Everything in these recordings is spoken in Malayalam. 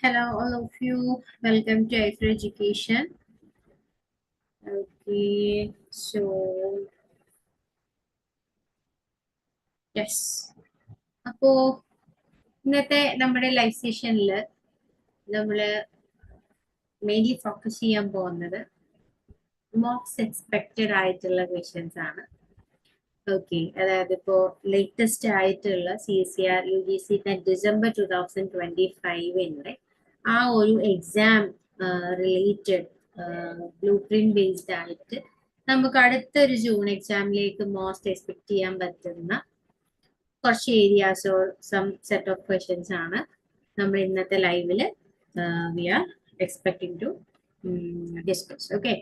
Hello, all of you. Welcome to iFree Education. Okay, so yes. അപ്പോൾ ഇന്നത്തെ നമ്മുടെ ലൈവ് സെഷനിൽ നമ്മൾ മെയിൻലി ഫോക്കസ് ചെയ്യാൻ പോകുന്നത് മോസ്റ്റ് എക്സ്പെക്റ്റഡ് ആയിട്ടുള്ള ക്വസ്റ്റ്യൻസ് ആണ്. ഓക്കെ, അതായത് ഇപ്പോൾ ലേറ്റസ്റ്റ് ആയിട്ടുള്ള CSER UGC ഡിസംബർ 2025 ആ ഒരു exam related blue print based ആയിട്ട് നമുക്ക് അടുത്തൊരു ജൂൺ എക്സാമിലേക്ക് മോസ്റ്റ് എക്സ്പെക്ട് ചെയ്യാൻ പറ്റുന്ന കുറച്ച് areas or some set of questions ആണ് നമ്മൾ ഇന്നത്തെ ലൈവിൽ we are expecting to discuss. Okay,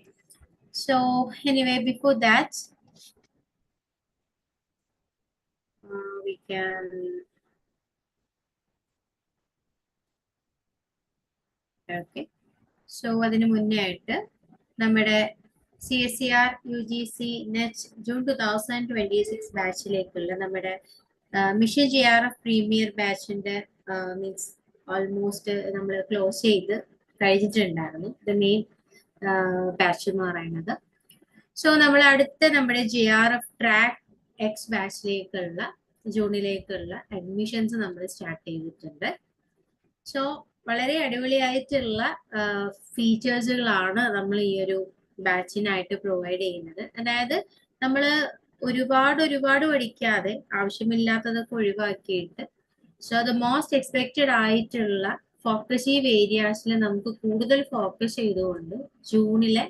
so anyway before that we can okay, so അതിന് മുന്നേ ആയിട്ട് നമ്മുടെ CSER UGC നെറ്റ് ജൂൺ 2026 ബാച്ചിലേക്കുള്ള നമ്മുടെ മിഷൻ JRF പ്രീമിയർ ബാച്ചിന്റെ മീൻസ് ഓൾമോസ്റ്റ് നമ്മൾ ക്ലോസ് ചെയ്ത് കഴിഞ്ഞിട്ടുണ്ടായിരുന്നു, ദ മെയിൻ ബാച്ച് എന്ന് പറയുന്നത്. സോ നമ്മൾ അടുത്ത നമ്മുടെ JRF ട്രാക്ക് എക്സ് ബാച്ചിലേക്കുള്ള ജൂണിലേക്കുള്ള അഡ്മിഷൻസ് നമ്മൾ സ്റ്റാർട്ട് ചെയ്തിട്ടുണ്ട്. സോ വളരെ അടിപൊളിയായിട്ടുള്ള ഫീച്ചേഴ്സുകളാണ് നമ്മൾ ഈ ഒരു ബാച്ചിനായിട്ട് പ്രൊവൈഡ് ചെയ്യുന്നത്. അതായത് നമ്മൾ ഒരുപാട് പഠിക്കാതെ ആവശ്യമില്ലാത്തതൊക്കെ ഒഴിവാക്കിയിട്ട് സോ ദ മോസ്റ്റ് എക്സ്പെക്റ്റഡ് ആയിട്ടുള്ള ഫോക്കസീവ് ഏരിയാസിൽ നമുക്ക് കൂടുതൽ ഫോക്കസ് ചെയ്തുകൊണ്ട് ജൂണിലെ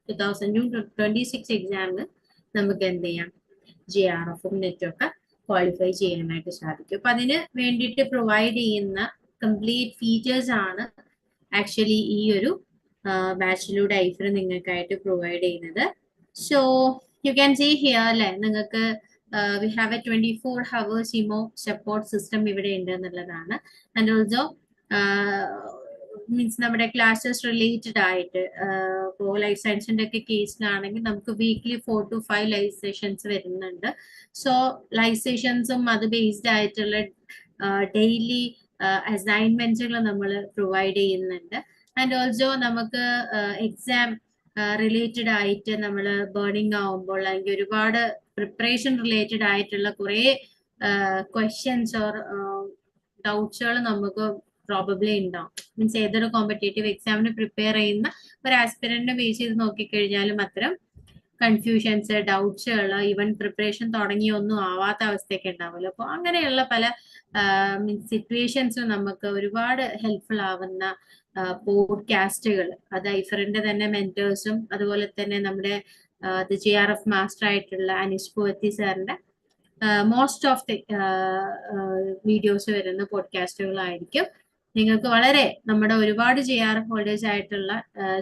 2026 എക്സാമിന് നമുക്ക് എന്ത് ചെയ്യാം, JRF നെറ്റും ഒക്കെ ക്വാളിഫൈ ചെയ്യാനായിട്ട് സാധിക്കും. അപ്പൊ അതിന് വേണ്ടിയിട്ട് പ്രൊവൈഡ് ചെയ്യുന്ന കംപ്ലീറ്റ് ഫീച്ചേഴ്സ് ആണ് ആക്ച്വലി ഈ ഒരു ബാച്ചിലൂടെ ഐഫ്ര നിങ്ങൾക്കായിട്ട് പ്രൊവൈഡ് ചെയ്യുന്നത്. So you can see here അല്ലെ, നിങ്ങൾക്ക് വി ഹാവ് എ 24 hours ഇമോ സപ്പോർട്ട് സിസ്റ്റം ഇവിടെ ഉണ്ട് എന്നുള്ളതാണ്. ആൻഡ് ഓൾസോ മീൻസ് നമ്മുടെ ക്ലാസ്സസ് റിലേറ്റഡ് ആയിട്ട് ഇപ്പോൾ ലൈഫ് സയൻസിന്റെ ഒക്കെ കേസിലാണെങ്കിൽ നമുക്ക് വീക്ക്ലി 4 to 5 ലൈവ് സെഷൻസ് വരുന്നുണ്ട്. സോ ലൈവ് സെഷൻസും അത് ബേസ്ഡ് ആയിട്ടുള്ള ഡെയിലി അസൈൻമെന്റ്സുകൾ നമ്മൾ പ്രൊവൈഡ് ചെയ്യുന്നുണ്ട്. ആൻഡ് ഓൾസോ നമുക്ക് എക്സാം റിലേറ്റഡ് ആയിട്ട് നമ്മൾ ബേണിംഗ് ആവുമ്പോൾ അല്ലെങ്കിൽ ഒരുപാട് പ്രിപ്പറേഷൻ റിലേറ്റഡ് ആയിട്ടുള്ള കുറേ ക്വസ്റ്റ്യൻസ് ഓർ ഡൗട്ട്സുകൾ നമുക്ക് പ്രോബബ്ലി ഉണ്ടാവും. മീൻസ് ഏതൊരു കോമ്പറ്റേറ്റീവ് എക്സാമിന് പ്രിപ്പയർ ചെയ്യുന്ന ഒരു ആസ്പിരന്റിനെ ബേസ് ചെയ്ത് നോക്കിക്കഴിഞ്ഞാലും അത്തരം കൺഫ്യൂഷൻസ്, ഡൗട്ട്സുകൾ, ഈവൻ പ്രിപ്പറേഷൻ തുടങ്ങിയൊന്നും ആവാത്ത അവസ്ഥയൊക്കെ ഉണ്ടാവുമല്ലോ. അപ്പോൾ അങ്ങനെയുള്ള പല മീൻസ് സിറ്റുവേഷൻസിൽ നമുക്ക് ഒരുപാട് ഹെൽപ്ഫുൾ ആവുന്ന പോഡ്കാസ്റ്റുകൾ, അത് ഐഫറിന്റെ തന്നെ മെന്റേഴ്സും അതുപോലെ തന്നെ നമ്മുടെ JRF മാസ്റ്റർ ആയിട്ടുള്ള അനീഷ് പൂവത്തി സാറിന്റെ മോസ്റ്റ് ഓഫ് ദി വീഡിയോസ് വരുന്ന പോഡ്കാസ്റ്റുകളായിരിക്കും. നിങ്ങൾക്ക് വളരെ നമ്മുടെ ഒരുപാട് JRF ഹോൾഡേഴ്സ് ആയിട്ടുള്ള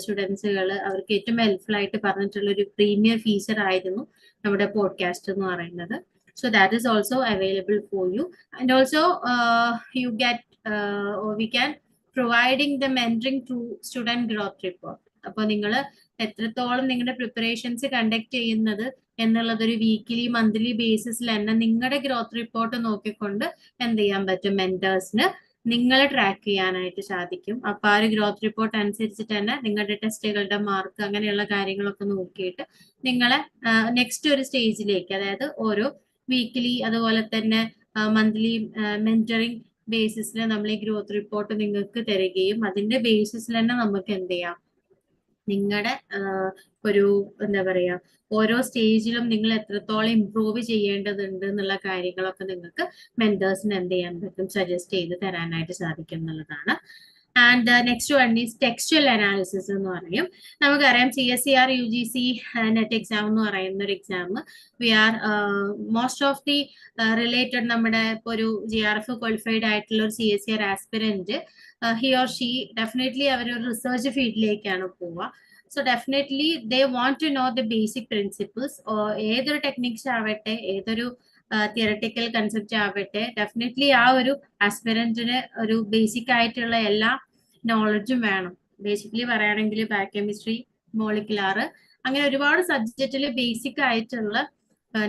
സ്റ്റുഡൻസുകൾ അവർക്ക് ഏറ്റവും ഹെൽപ്ഫുൾ ആയിട്ട് പറഞ്ഞിട്ടുള്ള ഒരു പ്രീമിയർ ഫീച്ചർ ആയിരുന്നു നമ്മുടെ പോഡ്കാസ്റ്റ് എന്ന് പറയുന്നത്. So that is also available for you, and also you get we can providing the mentoring through student growth report. അപ്പോൾ നിങ്ങൾ എത്രത്തോളം നിങ്ങളുടെ പ്രിപ്പറേഷൻസ് കണ്ടക്ട് ചെയ്യുന്നത് എന്നുള്ളത് ഒരു വീക്കിലി മന്ത്ലി ബേസിസിൽ തന്നെ നിങ്ങളുടെ ഗ്രോത്ത് റിപ്പോർട്ട് നോക്കിക്കൊണ്ട് എന്ത് ചെയ്യാൻ പറ്റും, മെന്റേഴ്സിന് നിങ്ങളെ ട്രാക്ക് ചെയ്യാനായിട്ട് സാധിക്കും. അപ്പൊ ആ ഒരു ഗ്രോത്ത് റിപ്പോർട്ട് അനുസരിച്ചിട്ട് തന്നെ നിങ്ങളുടെ ടെസ്റ്റുകളുടെ മാർക്ക് അങ്ങനെയുള്ള കാര്യങ്ങളൊക്കെ നോക്കിയിട്ട് നിങ്ങളെ നെക്സ്റ്റ് ഒരു സ്റ്റേജിലേക്ക്, അതായത് ഓരോ വീക്കിലി അതുപോലെ തന്നെ മന്ത്ലി മെന്ററിങ് ബേസിസിൽ നമ്മൾ ഈ ഗ്രോത്ത് റിപ്പോർട്ട് നിങ്ങൾക്ക് തരികയും അതിന്റെ ബേസിസിൽ തന്നെ നമുക്ക് എന്ത് ചെയ്യാം, നിങ്ങളുടെ ഒരു എന്താ പറയാ ഓരോ സ്റ്റേജിലും നിങ്ങൾ എത്രത്തോളം ഇംപ്രൂവ് ചെയ്യേണ്ടതുണ്ട് എന്നുള്ള കാര്യങ്ങളൊക്കെ നിങ്ങൾക്ക് മെന്റേഴ്സിന് എന്ത് ചെയ്യാൻ പറ്റും, സജസ്റ്റ് ചെയ്ത് തരാനായിട്ട് സാധിക്കും എന്നുള്ളതാണ്. And next one is textual analysis എന്ന് പറയും. നമുക്കറിയാം CSER UGC നെറ്റ് എക്സാം എന്ന് പറയുന്ന ഒരു exam we are most of the related നമ്മുടെ ഇപ്പോൾ ഒരു JRF ക്വാളിഫൈഡ് ആയിട്ടുള്ള ഒരു CSER aspirant he or she definitely അവരൊരു റിസർച്ച് ഫീൽഡിലേക്കാണ് പോവുക. So definitely they want to know the basic principles. ഏതൊരു ടെക്നിക്സ് ആവട്ടെ, ഏതൊരു തിയറട്ടിക്കൽ കൺസെപ്റ്റ് ആവട്ടെ, ഡെഫിനറ്റ്ലി ആ ഒരു ആസ്പിരന്റിന് ഒരു ബേസിക് ആയിട്ടുള്ള എല്ലാ നോളജും വേണം. ബേസിക്കലി പറയുകയാണെങ്കിൽ ബയോകെമിസ്ട്രി, മോളിക്കുലാർ, അങ്ങനെ ഒരുപാട് സബ്ജക്റ്റിൽ ബേസിക് ആയിട്ടുള്ള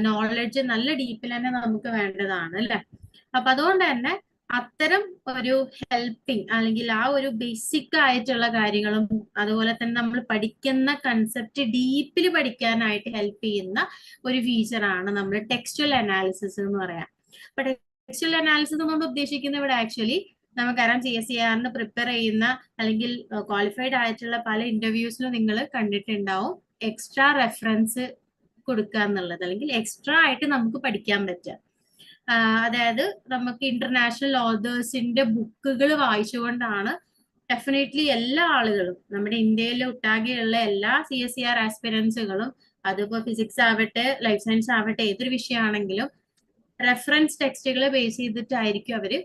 നോളജ് നല്ല ഡീപ്പിൽ തന്നെ നമുക്ക് വേണ്ടതാണ് അല്ലെ. അപ്പൊ അതുകൊണ്ട് തന്നെ അത്തരം ഒരു ഹെൽപ്പിംഗ് അല്ലെങ്കിൽ ആ ഒരു ബേസിക് ആയിട്ടുള്ള കാര്യങ്ങളും അതുപോലെ തന്നെ നമ്മൾ പഠിക്കുന്ന കൺസെപ്റ്റ് ഡീപ്പിൽ പഠിക്കാനായിട്ട് ഹെൽപ്പ് ചെയ്യുന്ന ഒരു ഫീച്ചറാണ് നമ്മൾ ടെക്സ്ച്വൽ അനാലിസിസ് എന്ന് പറയാം. അപ്പൊ ടെക്സ്ച്വൽ അനാലിസിസ് കൊണ്ട് ഉദ്ദേശിക്കുന്നത് ഇവിടെ ആക്ച്വലി നമുക്കറിയാം CSIR പ്രിപ്പയർ ചെയ്യുന്ന അല്ലെങ്കിൽ ക്വാളിഫൈഡ് ആയിട്ടുള്ള പല ഇന്റർവ്യൂസിലും നിങ്ങൾ കണ്ടിട്ടുണ്ടാവും എക്സ്ട്രാ റെഫറൻസ് കൊടുക്കുക എന്നുള്ളത്, അല്ലെങ്കിൽ എക്സ്ട്രാ ആയിട്ട് നമുക്ക് പഠിക്കാൻ പറ്റുക. അതായത് നമുക്ക് ഇന്റർനാഷണൽ ഓതേഴ്സിന്റെ ബുക്കുകൾ വായിച്ചുകൊണ്ടാണ് ഡെഫിനറ്റ്ലി എല്ലാ ആളുകളും നമ്മുടെ ഇന്ത്യയിൽ ഒട്ടാകെയുള്ള എല്ലാ CSIR ആസ്പിരൻസുകളും അതിപ്പോ ഫിസിക്സ് ആവട്ടെ ലൈഫ് സയൻസ് ആവട്ടെ ഏതൊരു വിഷയമാണെങ്കിലും റെഫറൻസ് ടെക്സ്റ്റുകൾ ബേസ് ചെയ്തിട്ടായിരിക്കും അവര്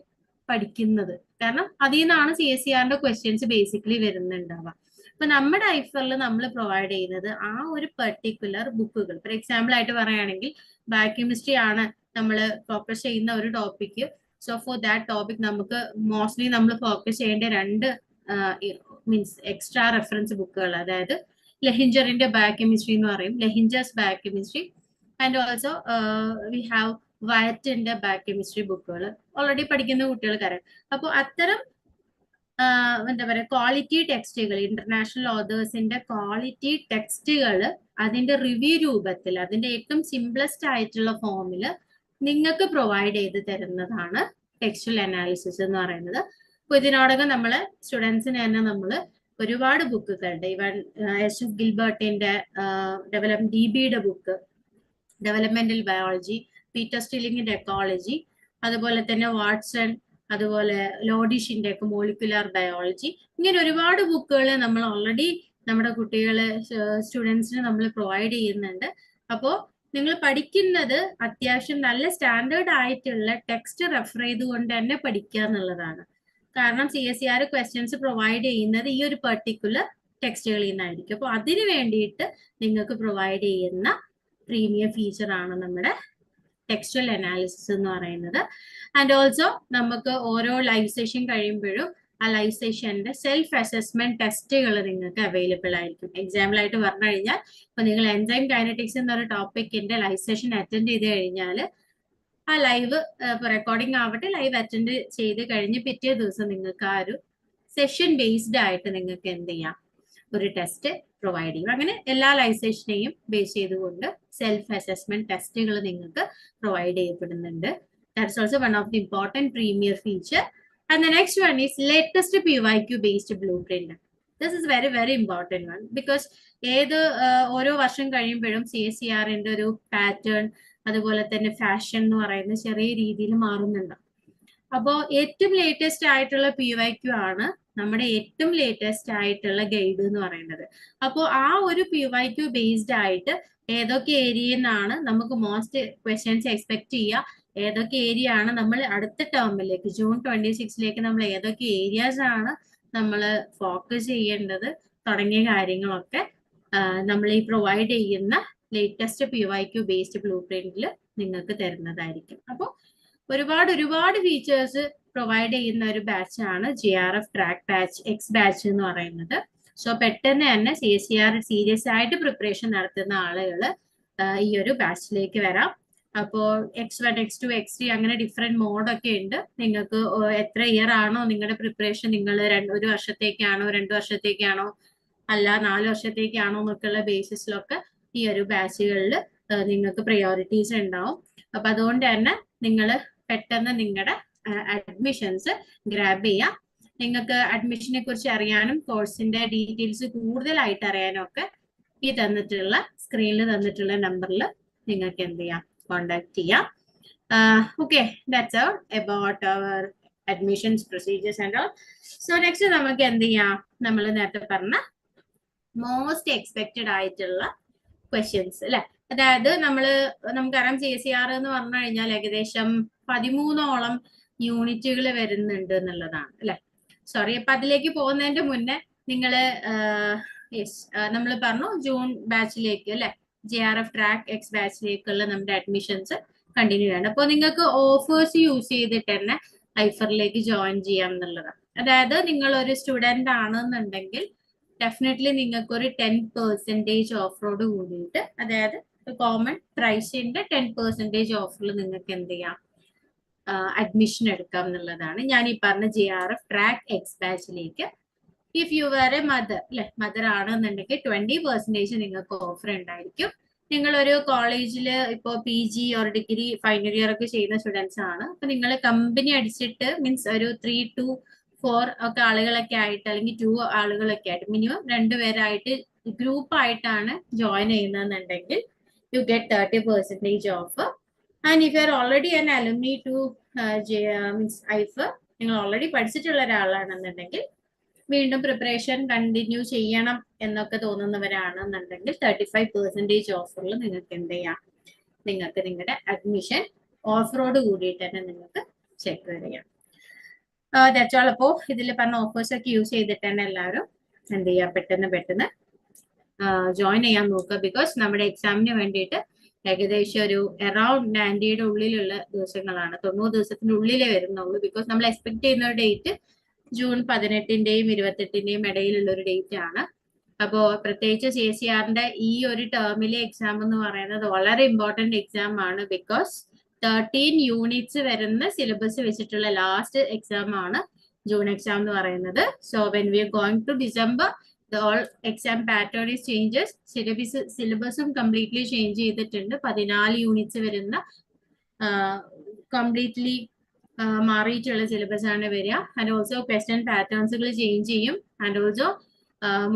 പഠിക്കുന്നത്. കാരണം അതിൽ നിന്നാണ് CSIR ക്വസ്റ്റ്യൻസ് ബേസിക്കലി വരുന്നുണ്ടാവുക. അപ്പൊ നമ്മുടെ ഐഫറിൽ നമ്മൾ പ്രൊവൈഡ് ചെയ്യുന്നത് ആ ഒരു പെർട്ടിക്കുലർ ബുക്കുകൾ. ഫോർ എക്സാമ്പിൾ ആയിട്ട് പറയുകയാണെങ്കിൽ ബയോകെമിസ്ട്രി ആണ് നമ്മൾ ഫോക്കസ് ചെയ്യുന്ന ഒരു topic. So for that topic നമുക്ക് മോസ്റ്റ്ലി നമ്മൾ ഫോക്കസ് ചെയ്യേണ്ട രണ്ട് മീൻസ് എക്സ്ട്രാ റെഫറൻസ് ബുക്കുകൾ, അതായത് ലെഹിഞ്ചറിന്റെ ബയോകെമിസ്ട്രി എന്ന് പറയും, Lehninger's biochemistry, and also we have വയറ്റിന്റെ ബയോകെമിസ്ട്രി ബുക്കുകൾ ഓൾറെഡി പഠിക്കുന്ന കുട്ടികൾക്കറിയാം. അപ്പോൾ അത്തരം എന്താ പറയുക ക്വാളിറ്റി ടെക്സ്റ്റുകൾ, ഇന്റർനാഷണൽ ഓതേഴ്സിന്റെ ക്വാളിറ്റി ടെക്സ്റ്റുകൾ അതിന്റെ റിവ്യൂ രൂപത്തിൽ അതിന്റെ ഏറ്റവും സിംപ്ലസ്റ്റ് ആയിട്ടുള്ള ഫോമിൽ നിങ്ങൾക്ക് പ്രൊവൈഡ് ചെയ്ത് തരുന്നതാണ് ടെക്സ്ച്വൽ അനാലിസിസ് എന്ന് പറയുന്നത്. അപ്പൊ ഇതിനോടകം നമ്മള് സ്റ്റുഡൻസിന് തന്നെ നമ്മൾ ഒരുപാട് ബുക്കുകളുണ്ട്. ഇവൻ എസ് എഫ് ഗിൽബർട്ടിന്റെ DBയുടെ ബുക്ക് ഡെവലപ്മെന്റൽ ബയോളജി, പീറ്റർ സ്റ്റില്ലിങ്ങിന്റെ എക്കോളജി, അതുപോലെ തന്നെ വാട്സൺ, അതുപോലെ ലോഡിഷിന്റെ ഒക്കെ മോളിക്കുലർ ബയോളജി, ഇങ്ങനെ ഒരുപാട് ബുക്കുകൾ നമ്മൾ ഓൾറെഡി നമ്മുടെ കുട്ടികളെ സ്റ്റുഡൻസിന് നമ്മൾ പ്രൊവൈഡ് ചെയ്യുന്നുണ്ട്. അപ്പോൾ നിങ്ങൾ പഠിക്കുന്നത് അത്യാവശ്യം നല്ല സ്റ്റാൻഡേർഡ് ആയിട്ടുള്ള ടെക്സ്റ്റ് റെഫർ ചെയ്തുകൊണ്ട് തന്നെ പഠിക്കുക എന്നുള്ളതാണ്. കാരണം CSIR ക്വസ്റ്റ്യൻസ് പ്രൊവൈഡ് ചെയ്യുന്നത് ഈ ഒരു പെർട്ടിക്കുലർ ടെക്സ്റ്റുകളിൽ നിന്നായിരിക്കും. അപ്പോൾ അതിന് വേണ്ടിയിട്ട് നിങ്ങൾക്ക് പ്രൊവൈഡ് ചെയ്യുന്ന പ്രീമിയം ഫീച്ചർ ആണ് നമ്മുടെ ടെക്സ്ച്വൽ അനാലിസിസ് എന്ന് പറയുന്നത്. ആൻഡ് ഓൾസോ നമുക്ക് ഓരോ ലൈവ് സെഷൻ കഴിയുമ്പോഴും ആ ലൈവ് സെഷന്റെ സെൽഫ് അസസ്മെന്റ് ടെസ്റ്റുകൾ നിങ്ങൾക്ക് അവൈലബിൾ ആയിരിക്കും. എക്സാമ്പിൾ ആയിട്ട് പറഞ്ഞു കഴിഞ്ഞാൽ ഇപ്പൊ നിങ്ങൾ എൻസൈം കൈനറ്റിക്സ് എന്നൊരു ടോപ്പിക്കിന്റെ ലൈവ് സെഷൻ അറ്റൻഡ് ചെയ്ത് കഴിഞ്ഞാൽ ആ ലൈവ് റെക്കോർഡിംഗ് ആവട്ടെ ലൈവ് അറ്റൻഡ് ചെയ്ത് കഴിഞ്ഞ് പിറ്റേ ദിവസം നിങ്ങൾക്ക് ആ ഒരു സെഷൻ ബേസ്ഡ് ആയിട്ട് നിങ്ങൾക്ക് എന്ത് ചെയ്യാം, ഒരു ടെസ്റ്റ് പ്രൊവൈഡ് ചെയ്യും. അങ്ങനെ എല്ലാ ലൈവ് സെഷനെയും ബേസ് ചെയ്തുകൊണ്ട് സെൽഫ് അസസ്മെന്റ് ടെസ്റ്റുകൾ നിങ്ങൾക്ക് പ്രൊവൈഡ് ചെയ്യപ്പെടുന്നുണ്ട്. That's also one of the important premier feature. And the next one is latest PYQ based blue print. This is very very important one because ഓരോ വർഷം കഴിയുമ്പോഴും CSIRന്റെ ഒരു പാറ്റേൺ അതുപോലെ തന്നെ ഫാഷൻ എന്ന് പറയുന്ന ചെറിയ രീതിയിൽ മാറുന്നുണ്ട്. അപ്പോൾ ഏറ്റവും ലേറ്റസ്റ്റ് ആയിട്ടുള്ള PYQ ആണ് നമ്മുടെ ഏറ്റവും ലേറ്റസ്റ്റ് ആയിട്ടുള്ള ഗൈഡ് എന്ന് പറയുന്നത്. അപ്പോൾ ആ ഒരു PYQ ബേസ്ഡ് ആയിട്ട് ഏതൊക്കെ ഏരിയയിൽ നിന്നാണ് നമുക്ക് മോസ്റ്റ് ക്വസ്റ്റ്യൻസ് എക്സ്പെക്ട് ചെയ്യുക, ഏതൊക്കെ ഏരിയ ആണ് നമ്മൾ അടുത്ത ടേമിലേക്ക് June 26 നമ്മൾ ഏതൊക്കെ ഏരിയാസ് ആണ് നമ്മൾ ഫോക്കസ് ചെയ്യേണ്ടത് തുടങ്ങിയ കാര്യങ്ങളൊക്കെ നമ്മൾ ഈ പ്രൊവൈഡ് ചെയ്യുന്ന ലേറ്റസ്റ്റ് PYQ ബേസ്ഡ് ബ്ലൂ പ്രിന്റിൽ നിങ്ങൾക്ക് തരുന്നതായിരിക്കും. അപ്പോൾ ഒരുപാട് ഫീച്ചേഴ്സ് പ്രൊവൈഡ് ചെയ്യുന്ന ഒരു ബാച്ചാണ് JRF track batch X batch എന്ന് പറയുന്നത്. സോ പെട്ടെന്ന് തന്നെ CSIR സീരിയസ് ആയിട്ട് പ്രിപ്പറേഷൻ നടത്തുന്ന ആളുകൾ ഈ ഒരു ബാച്ചിലേക്ക് വരാം. അപ്പോൾ X1, X2, X3 അങ്ങനെ ഡിഫറെന്റ് മോഡൊക്കെ ഉണ്ട്. നിങ്ങൾക്ക് എത്ര ഇയർ ആണോ നിങ്ങളുടെ പ്രിപ്പറേഷൻ, നിങ്ങൾ 1 വർഷത്തേക്കാണോ 2 വർഷത്തേക്കാണോ അല്ല 4 വർഷത്തേക്കാണോ എന്നൊക്കെയുള്ള ബേസിസിലൊക്കെ ഈ ഒരു ബാച്ചുകളിൽ നിങ്ങൾക്ക് പ്രയോറിറ്റീസ് ഉണ്ടാവും. അപ്പൊ അതുകൊണ്ട് തന്നെ നിങ്ങൾ പെട്ടെന്ന് നിങ്ങളുടെ അഡ്മിഷൻസ് ഗ്രാബ് ചെയ്യാം. നിങ്ങൾക്ക് അഡ്മിഷനെ കുറിച്ച് അറിയാനും കോഴ്സിന്റെ ഡീറ്റെയിൽസ് കൂടുതലായിട്ട് അറിയാനും ഒക്കെ ഈ തന്നിട്ടുള്ള സ്ക്രീനിൽ തന്നിട്ടുള്ള നമ്പറിൽ നിങ്ങൾക്ക് എന്ത് ചെയ്യാം, കോണ്ടാക്ട് ചെയ്യാം. Okay, that's all about our admissions procedures and all. So next നമുക്ക് എന്ത് ചെയ്യാം, നമ്മൾ നേരത്തെ പറഞ്ഞ മോസ്റ്റ് എക്സ്പെക്റ്റഡ് ആയിട്ടുള്ള ക്വസ്റ്റ്യൻസ് അല്ലെ. അതായത് നമുക്കറിയാം CSIR എന്ന് പറഞ്ഞു കഴിഞ്ഞാൽ ഏകദേശം 13ഓളം യൂണിറ്റുകൾ വരുന്നുണ്ട് എന്നുള്ളതാണ് അല്ലെ. സോറി, അപ്പൊ അതിലേക്ക് പോകുന്നതിന്റെ മുന്നേ നിങ്ങള് നമ്മൾ പറഞ്ഞു ജൂൺ ബാച്ചിലേക്ക് അല്ലെ, JRF ട്രാക്ക് എക്സ് ബാച്ചിലേക്കുള്ള നമ്മുടെ അഡ്മിഷൻസ് കണ്ടിന്യൂ ചെയ്യണം. അപ്പോൾ നിങ്ങൾക്ക് ഓഫേഴ്സ് യൂസ് ചെയ്തിട്ട് തന്നെ ഐഫറിലേക്ക് ജോയിൻ ചെയ്യാം എന്നുള്ളതാണ്. അതായത് നിങ്ങൾ ഒരു സ്റ്റുഡന്റ് ആണെന്നുണ്ടെങ്കിൽ ഡെഫിനറ്റ്ലി നിങ്ങൾക്ക് ഒരു 10% ഓഫറോട് കൂടിയിട്ട്, അതായത് കോമൺ പ്രൈസിന്റെ 10% ഓഫറിൽ നിങ്ങൾക്ക് എന്ത് ചെയ്യാം, അഡ്മിഷൻ എടുക്കാം എന്നുള്ളതാണ്. ഞാൻ ഈ പറഞ്ഞ JRF ട്രാക്ക് എക്സ് ബാച്ചിലേക്ക് if you were a mother അല്ലെ, മദർ ആണെന്നുണ്ടെങ്കിൽ 20% നിങ്ങൾക്ക് ഓഫർ ഉണ്ടായിരിക്കും. നിങ്ങളൊരു കോളേജിൽ ഇപ്പോൾ PG or degree final year ഒക്കെ ചെയ്യുന്ന സ്റ്റുഡൻസ് ആണ്. അപ്പൊ നിങ്ങൾ കമ്പനി അടിച്ചിട്ട് മീൻസ് ഒരു 3 to 4 ഒക്കെ ആളുകളൊക്കെ ആയിട്ട് അല്ലെങ്കിൽ 2 ആളുകളൊക്കെ ആയിട്ട് മിനിമം 2 പേരായിട്ട് ഗ്രൂപ്പ് ആയിട്ടാണ് ജോയിൻ ചെയ്യുന്നതെന്നുണ്ടെങ്കിൽ you get 30% off. And if you are already an alumni to means if, നിങ്ങൾ ഓൾറെഡി പഠിച്ചിട്ടുള്ള ഒരാളാണെന്നുണ്ടെങ്കിൽ വീണ്ടും പ്രിപ്പറേഷൻ കണ്ടിന്യൂ ചെയ്യണം എന്നൊക്കെ തോന്നുന്നവരാണെന്നുണ്ടെങ്കിൽ 35% ഓഫറിൽ നിങ്ങൾക്ക് എന്ത് ചെയ്യാം, നിങ്ങൾക്ക് നിങ്ങളുടെ അഡ്മിഷൻ ഓഫറോട് കൂടിയിട്ട് തന്നെ നിങ്ങൾക്ക് ചെക്ക് ചെയ്യാം. That's all. അപ്പോൾ ഇതിൽ പറഞ്ഞ ഓഫേഴ്സ് ഒക്കെ യൂസ് ചെയ്തിട്ട് തന്നെ എല്ലാവരും എന്ത് ചെയ്യുക, പെട്ടെന്ന് ജോയിൻ ചെയ്യാൻ നോക്കുക. ബിക്കോസ് നമ്മുടെ എക്സാമിന് വേണ്ടിയിട്ട് ഏകദേശം ഒരു അറൌണ്ട് 90യുടെ ഉള്ളിലുള്ള ദിവസങ്ങളാണ്, 90 ദിവസത്തിന്റെ ഉള്ളിലേ വരുന്നുള്ളൂ. ബിക്കോസ് നമ്മൾ എക്സ്പെക്ട് ചെയ്യുന്ന ഒരു ഡേറ്റ് ജൂൺ 18ന്റെയും 28ന്റെയും ഇടയിലുള്ള ഒരു ഡേറ്റ് ആണ്. അപ്പോൾ പ്രത്യേകിച്ച് CSERന്റെ ഈ ഒരു ടേമിലെ എക്സാം എന്ന് പറയുന്നത് വളരെ ഇമ്പോർട്ടന്റ് എക്സാം ആണ്. ബിക്കോസ് 13 യൂണിറ്റ്സ് വരുന്ന സിലബസ് വെച്ചിട്ടുള്ള ലാസ്റ്റ് എക്സാം ആണ് ജൂൺ എക്സാം എന്ന് പറയുന്നത്. So when we are going to December the all exam pattern is changes. സിലബസും കംപ്ലീറ്റ്ലി ചേഞ്ച് ചെയ്തിട്ടുണ്ട്. 14 യൂണിറ്റ്സ് വരുന്ന കംപ്ലീറ്റ്ലി മാറിയിട്ടുള്ള സിലബസ് ആണ് വരിക. ആൻഡ് ഓൾസോ ക്വസ്റ്റ്യൻ പാറ്റേൺസുകൾ ചേഞ്ച് ചെയ്യും. ആൻഡ് ഓൾസോ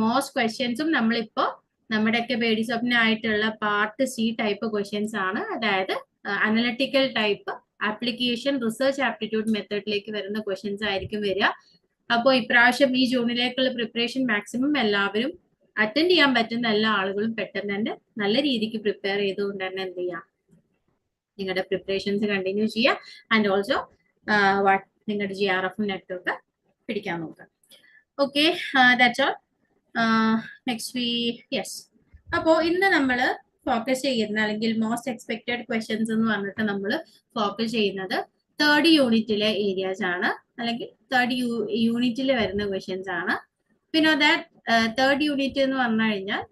മോസ്റ്റ് ക്വസ്റ്റ്യൻസും നമ്മളിപ്പോ നമ്മുടെയൊക്കെ പേടി സ്വപ്നമായിട്ടുള്ള പാർട്ട് C ടൈപ്പ് ക്വസ്റ്റ്യൻസ് ആണ്. അതായത് analytical type application research aptitude മെത്തേഡിലേക്ക് വരുന്ന ക്വസ്റ്റ്യൻസ് ആയിരിക്കും വരിക. അപ്പോൾ ഇപ്രാവശ്യം ഈ ജൂണിലേക്കുള്ള പ്രിപ്പറേഷൻ മാക്സിമം എല്ലാവരും അറ്റൻഡ് ചെയ്യാൻ പറ്റുന്ന എല്ലാ ആളുകളും പെട്ടെന്ന് തന്നെ നല്ല രീതിക്ക് പ്രിപ്പയർ ചെയ്തുകൊണ്ട് തന്നെ എന്ത് ചെയ്യാം, നിങ്ങളുടെ പ്രിപ്പറേഷൻസ് കണ്ടിന്യൂ ചെയ്യുക. ആൻഡ് ഓൾസോ നിങ്ങളുടെ GRF നെറ്റൊക്കെ പിടിക്കാൻ നോക്കുക. Okay, that's all. Next yes. അപ്പോൾ ഇന്ന് നമ്മൾ ഫോക്കസ് ചെയ്യുന്ന അല്ലെങ്കിൽ മോസ്റ്റ് എക്സ്പെക്റ്റഡ് ക്വസ്റ്റ്യൻസ് എന്ന് പറഞ്ഞിട്ട് നമ്മൾ ഫോക്കസ് ചെയ്യുന്നത് 3rd യൂണിറ്റിലെ ഏരിയാസ് ആണ്, അല്ലെങ്കിൽ 3rd യൂണിറ്റിൽ വരുന്ന ക്വസ്റ്റ്യൻസ് ആണ്. പിന്നെ ദാറ്റ് 3rd യൂണിറ്റ് എന്ന് പറഞ്ഞു കഴിഞ്ഞാൽ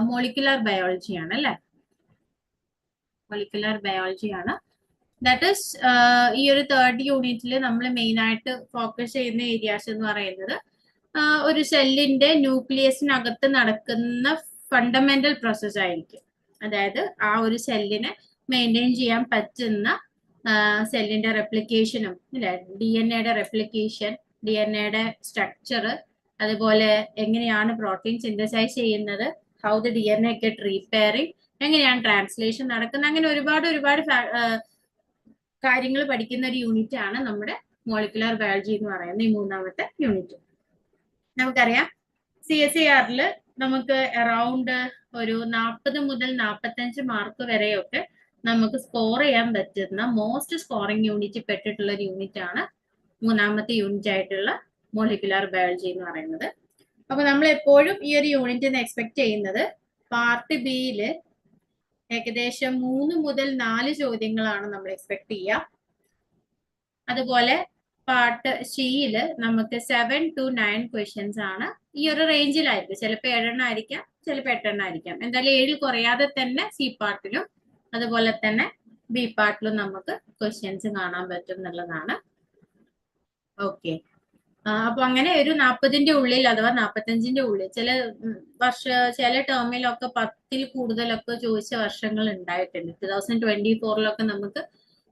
മോളിക്കുലർ ബയോളജി ആണ് അല്ലെ, മോളിക്കുലർ ബയോളജി ആണ്. ദാറ്റ് ഈസ് ഈ ഒരു 3rd യൂണിറ്റിൽ നമ്മൾ മെയിൻ ആയിട്ട് ഫോക്കസ് ചെയ്യുന്ന ഏരിയാസ് എന്ന് പറയുന്നത് ഒരു സെല്ലിന്റെ ന്യൂക്ലിയസിനകത്ത് നടക്കുന്ന ഫണ്ടമെന്റൽ പ്രോസസ് ആയിരിക്കും. അതായത് ആ ഒരു സെല്ലിനെ മെയിൻറ്റെയിൻ ചെയ്യാൻ പറ്റുന്ന സെല്ലിന്റെ റെപ്ലിക്കേഷനും അല്ലെ, DNA റെപ്ലിക്കേഷൻ, DNA സ്ട്രക്ചർ, അതുപോലെ എങ്ങനെയാണ് പ്രോട്ടീൻ സിന്തസൈസ് ചെയ്യുന്നത്, ഹൗ ദ DNA ഗെറ്റ് റീപെയറിംഗ്, എങ്ങനെയാണ് ട്രാൻസ്ലേഷൻ നടക്കുന്നത്, അങ്ങനെ ഒരുപാട് കാര്യങ്ങൾ പഠിക്കുന്ന ഒരു യൂണിറ്റ് ആണ് നമ്മുടെ മോളിക്കുലർ ബയോളജി എന്ന് പറയുന്ന ഈ 3ാമത്തെ യൂണിറ്റ്. നമുക്കറിയാം CSERൽ നമുക്ക് അറൌണ്ട് ഒരു 40 മുതൽ 45 മാർക്ക് വരെയൊക്കെ നമുക്ക് സ്കോർ ചെയ്യാൻ പറ്റുന്ന മോസ്റ്റ് സ്കോറിംഗ് യൂണിറ്റ് പെട്ടിട്ടുള്ള ഒരു യൂണിറ്റ് ആണ് 3ാമത്തെ യൂണിറ്റ് ആയിട്ടുള്ള മോളിക്കുലർ ബയോളജി എന്ന് പറയുന്നത്. അപ്പൊ നമ്മൾ എപ്പോഴും ഈ ഒരു യൂണിറ്റിന് എക്സ്പെക്ട് ചെയ്യുന്നത് പാർട്ട് Bയില് ഏകദേശം 3 മുതൽ 4 ചോദ്യങ്ങളാണ് നമ്മൾ എക്സ്പെക്ട് ചെയ്യുക. അതുപോലെ പാർട്ട് Cയില് നമുക്ക് 7 to 9 ക്വസ്റ്റ്യൻസ് ആണ്. ഈ ഒരു റേഞ്ചിലായിരിക്കും, ചിലപ്പോൾ 7 ആയിരിക്കാം, ചിലപ്പോൾ 8 ആയിരിക്കാം. എന്തായാലും 7 കുറയാതെ തന്നെ C പാർട്ടിലും അതുപോലെ തന്നെ B പാർട്ടിലും നമുക്ക് ക്വസ്റ്റ്യൻസ് കാണാൻ പറ്റും എന്നുള്ളതാണ്. ഓക്കെ, അപ്പൊ അങ്ങനെ ഒരു 40ന്റെ ഉള്ളിൽ അഥവാ 45ന്റെ ഉള്ളിൽ ചില ടേമിലൊക്കെ 10ൽ കൂടുതലൊക്കെ ചോദിച്ച വർഷങ്ങൾ ഉണ്ടായിട്ടുണ്ട്. 2024 നമുക്ക്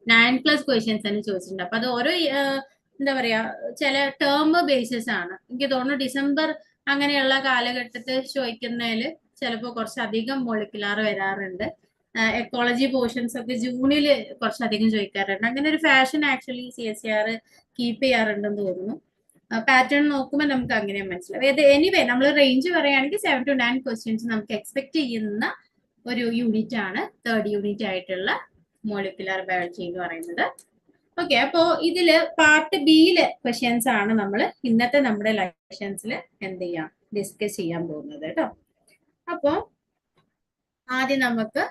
9+ ക്വസ്റ്റ്യൻസ് തന്നെ ചോദിച്ചിട്ടുണ്ട്. അപ്പൊ അത് ഓരോ എന്താ പറയാ, ചില ടേം ബേസിസ് ആണ്. എനിക്ക് തോന്നുന്നു ഡിസംബർ അങ്ങനെയുള്ള കാലഘട്ടത്തിൽ ചോദിക്കുന്നതിൽ ചിലപ്പോൾ കുറച്ചധികം മോളിക്കുലാർ വരാറുണ്ട്. എക്കോളജി പോർഷൻസ് ഒക്കെ ജൂണിൽ കുറച്ചധികം ചോദിക്കാറുണ്ട്. അങ്ങനെ ഒരു ഫാഷൻ ആക്ച്വലി CSER കീപ്പ് ചെയ്യാറുണ്ടെന്ന് തോന്നുന്നു. പാറ്റേൺ നോക്കുമ്പോൾ നമുക്ക് അങ്ങനെ മനസ്സിലാവും. എനിവേ നമ്മൾ റേഞ്ച് പറയുകയാണെങ്കിൽ 7 to 9 ക്വസ്റ്റ്യൻസ് നമുക്ക് എക്സ്പെക്ട് ചെയ്യുന്ന ഒരു യൂണിറ്റ് ആണ് 3rd യൂണിറ്റ് ആയിട്ടുള്ള മോളിക്കുലർ ബയോളജി എന്ന് പറയുന്നത്. ഓക്കെ, അപ്പോ ഇതില് പാർട്ട് Bയിലെ ക്വസ്റ്റ്യൻസ് ആണ് നമ്മൾ ഇന്നത്തെ നമ്മുടെ ലെക്ഷൻസിൽ എന്ത് ചെയ്യാം, ഡിസ്കസ് ചെയ്യാൻ പോകുന്നത് കേട്ടോ. അപ്പോ ആദ്യം നമുക്ക്